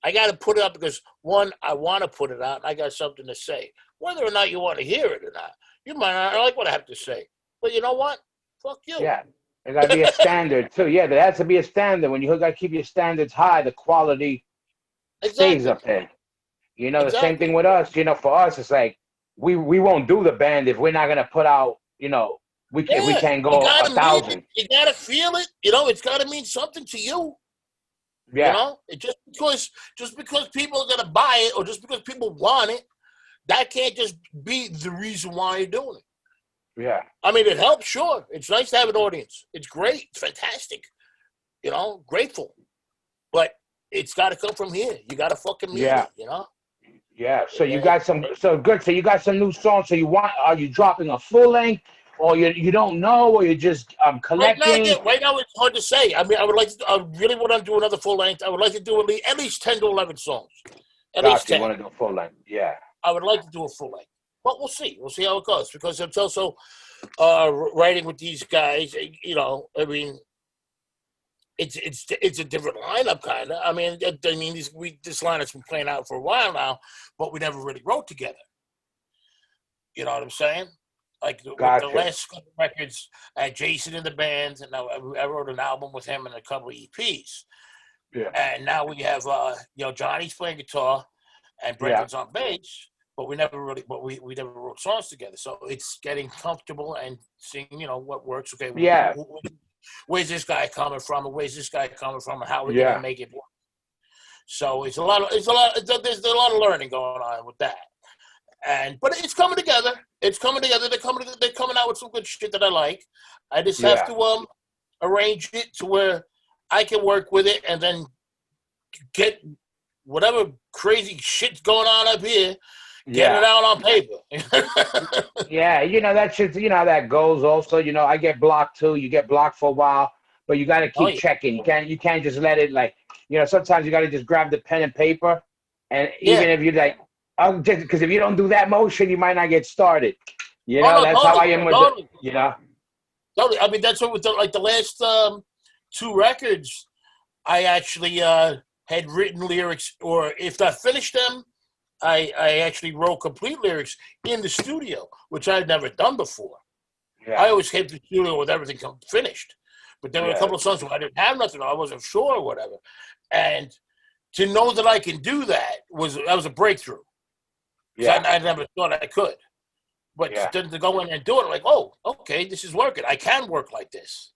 I got to put it up because one, I want to put it out, and I got something to say. Whether or not you want to hear it or not, you might not like what I have to say, but you know what? Fuck you. Yeah. There got to be a standard too. Yeah, there has to be a standard. When you got to keep your standards high, the quality stays Exactly. up there. The same Exactly. thing with us. For us, it's like we won't do the band if we're not gonna put out. We Yeah, can't you go got a to mean it. thousand. You got to feel it. It's got to mean something to you. Yeah, It just because people are gonna buy it, or just because people want it, that can't just be the reason why you're doing it. yeah, I mean, it helps, sure. It's nice to have an audience. It's great. It's fantastic. Grateful. But it's got to come from here. You got to fucking mean yeah, it, yeah. So you got some. So good. So you got some new songs. So are you dropping a full length, or you don't know, or you're just collecting? Right now, it's hard to say. I mean, I really want to do another full length. I would like to do at least 10 to 11 songs. At least Gotcha. You 10. want to do a full length? Yeah. I would like to do a full length. But we'll see. We'll see how it goes. Because it's also writing with these guys, I mean, it's a different lineup, kind of. I mean, this lineup's been playing out for a while now, but we never really wrote together. You know what I'm saying? Like with Gotcha. the last couple records, I had Jason in the band, and I wrote an album with him and a couple of EPs. Yeah. And now we have, Johnny's playing guitar, and Brendan's on bass. But we never wrote songs together. So it's getting comfortable and seeing, what works. Okay. Yeah. Where's this guy coming from? And where's this guy coming from? And how are we gonna make it work? So there's a lot of learning going on with that. But it's coming together. It's coming together. They're coming out with some good shit that I like. I just have to arrange it to where I can work with it and then get whatever crazy shit's going on up here. Get it out on paper. Yeah, that shit, how that goes also. I get blocked too. You get blocked for a while, but you got to keep checking. You can't just let it sometimes you got to just grab the pen and paper. And even if you're like, because if you don't do that motion, you might not get started. That's how I am with Totally. I mean, that's what with the last 2 records, I actually had written lyrics, or if I finished them, I actually wrote complete lyrics in the studio, which I'd never done before. Yeah. I always came to the studio with everything finished. But there were a couple of songs where I didn't have nothing, or I wasn't sure or whatever. And to know that I can do that was a breakthrough. Yeah. I never thought I could. But to go in and do it, like, oh, okay, this is working. I can work like this.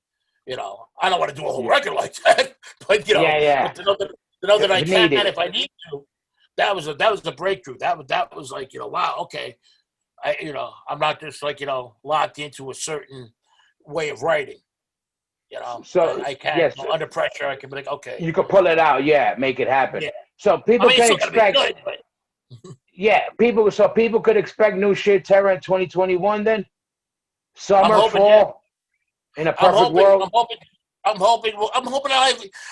I don't want to do a whole record like that. But, but to know that I can if I need to. That was a breakthrough. That was like, wow, okay. I'm not just like, locked into a certain way of writing. So I can under pressure. I can be like, okay, you can pull it out, make it happen. Yeah. So people can expect, good, but... people could expect new shit, Terra, in 2021. Then summer, fall, in a perfect world. I'm hoping.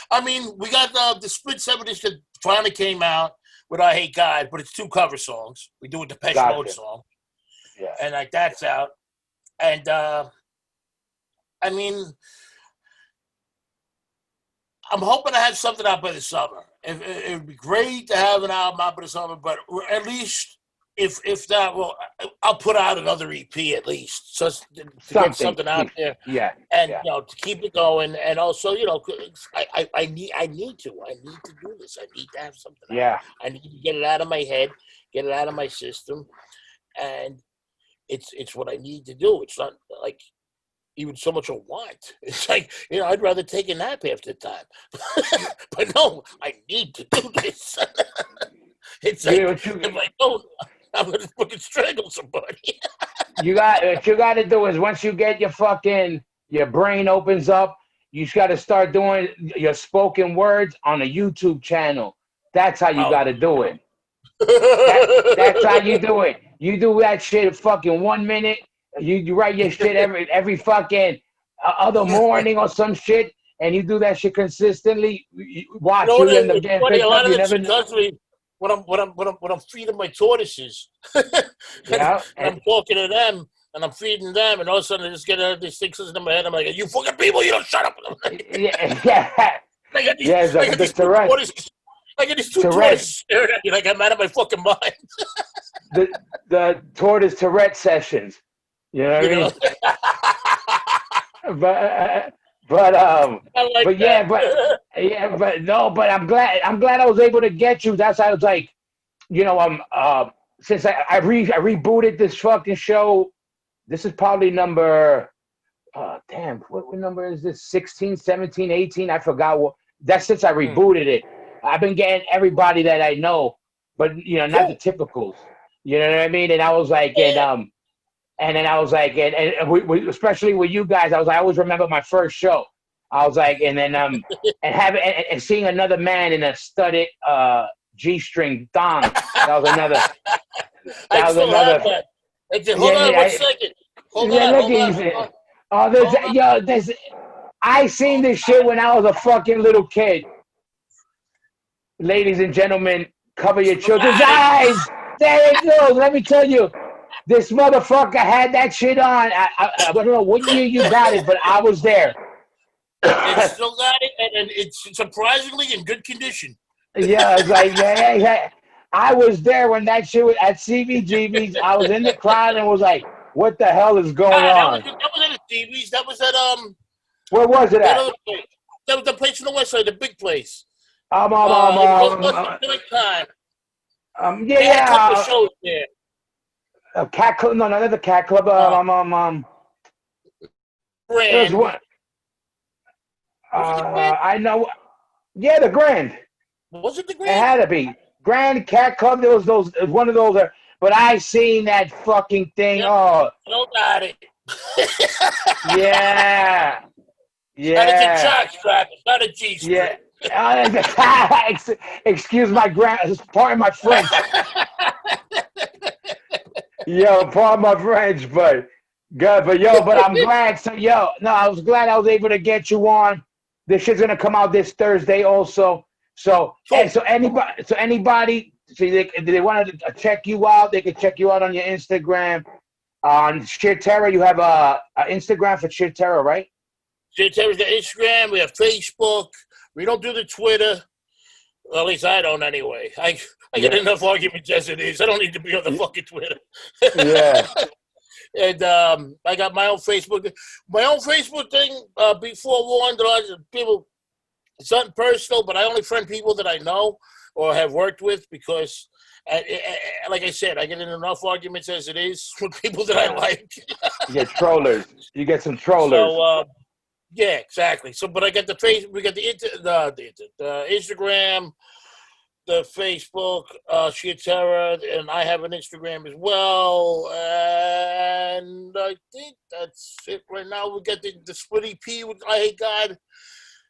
I mean, we got the Split 7 that finally came out with I Hate God, but it's 2 cover songs. We do a Depeche Mode song. Yeah. And that's out. And I mean, I'm hoping to have something out by the summer. It would be great to have an album out by the summer, but at least if not, well, I'll put out another EP at least, just to get something out there. Yeah. And to keep it going, and also I need to do this. I need to have something. Yeah. I need to get it out of my head, get it out of my system, and it's what I need to do. It's not like even so much a want. It's like, I'd rather take a nap half the time. But no, I need to do this. It's like, if I don't, I'm going to fucking strangle somebody. What you got to do is, once you get your brain opens up, you just got to start doing your spoken words on a YouTube channel. That's how you got to do it. That's how you do it. You do that shit fucking 1 minute. You write your shit every fucking other morning or some shit, and you do that shit consistently. Watch, you end up getting picked up. when I'm feeding my tortoises, Yeah. and I'm talking to them, and I'm feeding them, and all of a sudden I just get these things in my head. I'm like, you fucking people, you don't shut up. Yeah. I got these, Yeah, it's I got the these two Tourette. tortoises. I got these two Tourette. tortoises staring at me like I'm out of my fucking mind. The tortoise Tourette sessions. You know what I mean? I like But that. but I'm glad I was able to get you. That's how I was like, since I rebooted this fucking show. This is probably number, damn, what number is this? 16, 17, 18? I forgot what. That's since I rebooted it. I've been getting everybody that I know, but not the typicals. You know what I mean? And I was like, and then I was like, and we, especially with you guys, I always remember my first show. I was like, and then and seeing another man in a studded G-string thong. That was another. I still have that. Hold on one second. Hold on. Oh, I seen this shit when I was a fucking little kid. Ladies and gentlemen, cover your children's eyes. There it goes. Let me tell you, this motherfucker had that shit on. I don't know what year you got it, but I was there. It still got it, and it's surprisingly in good condition. Yeah, it's like, yeah. I was there when that shit was at CBGB's. I was in the crowd and was like, what the hell is going on? That was at the CB's. That was at Where was it at? That was the place in the West Side, the big place. Time. They had a couple of shows there. Cat Club? No, not the Cat Club. Grand. It was one. I know. Yeah, the Grand. Was it the Grand? It had to be Grand Cat Club. There was those. One of those. But I seen that fucking thing. Yep. Oh, No got it. Yeah. That is a jock strap. It's not a G strap. Yeah. Excuse my pardon my French. Pardon my French, but good. But I'm glad. So, I was glad I was able to get you on. This shit's gonna come out this Thursday, also. So anybody, they wanted to check you out, they could check you out on your Instagram. On Sheer Terror, you have a Instagram for Sheer Terror, right? Sheer Terror's the Instagram. We have Facebook. We don't do the Twitter. Well, at least I don't anyway. I get enough arguments as it is. I don't need to be on the fucking Twitter. Yeah. And I got my own Facebook. My own Facebook thing, be forewarned, people, it's nothing personal, but I only friend people that I know or have worked with because, like I said, I get in enough arguments as it is with people that I like. You get trollers. You get some trollers. So, yeah, exactly. So, but I got the Facebook, we got the Instagram, the Facebook, Sheer Terror, and I have an Instagram as well. And I think that's it right now. We got the split EP with I Hate God.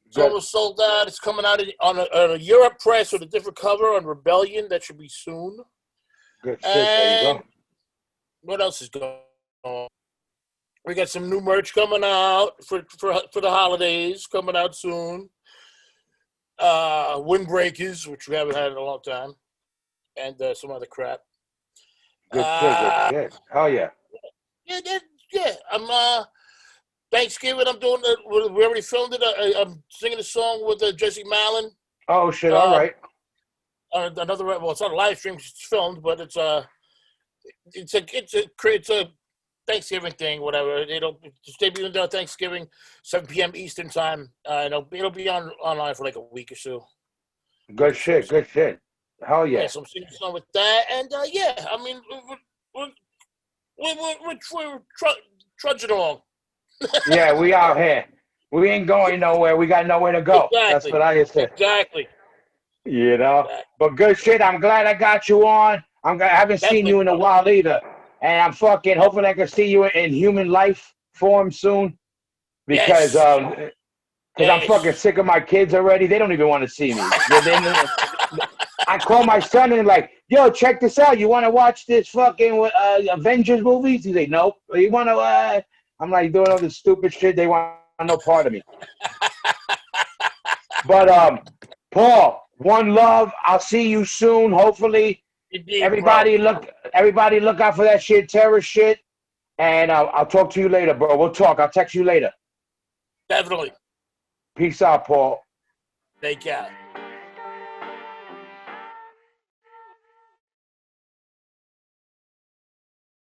It's almost sold out. It's coming out on a Europe press with a different cover on Rebellion. That should be soon. Good shit. There you go. What else is going on? We got some new merch coming out for the holidays, coming out soon. Windbreakers, which we haven't had in a long time, and some other crap. Good shit. Oh yeah. Yeah. I'm Thanksgiving. I'm doing it. We already filmed it. I'm singing a song with Jesse Malin. Oh shit! All right. Another. Well, it's not a live stream. It's filmed, but it's a Thanksgiving thing. Whatever. It'll debut on Thanksgiving, 7 p.m. Eastern time. It'll be online for like a week or so. Good shit. Hell yeah. So I'm singing a song with that, and yeah. I mean, we're trudging along. Yeah, we out here. We ain't going nowhere. We got nowhere to go. Exactly. That's what I said. Exactly. But good shit. I'm glad I got you on. I haven't seen you in a while either. And I'm fucking hoping I can see you in human life form soon. Because I'm fucking sick of my kids already. They don't even want to see me. I call my son and like, yo, check this out. You want to watch this fucking Avengers movies? He's like, nope. You want to... I'm like doing all this stupid shit. They want no part of me. But Paul, One love. I'll see you soon. Hopefully, Indeed, everybody bro. look out for that shit, terrorist shit. And I'll talk to you later, bro. We'll talk. I'll text you later. Definitely. Peace out, Paul. Take care.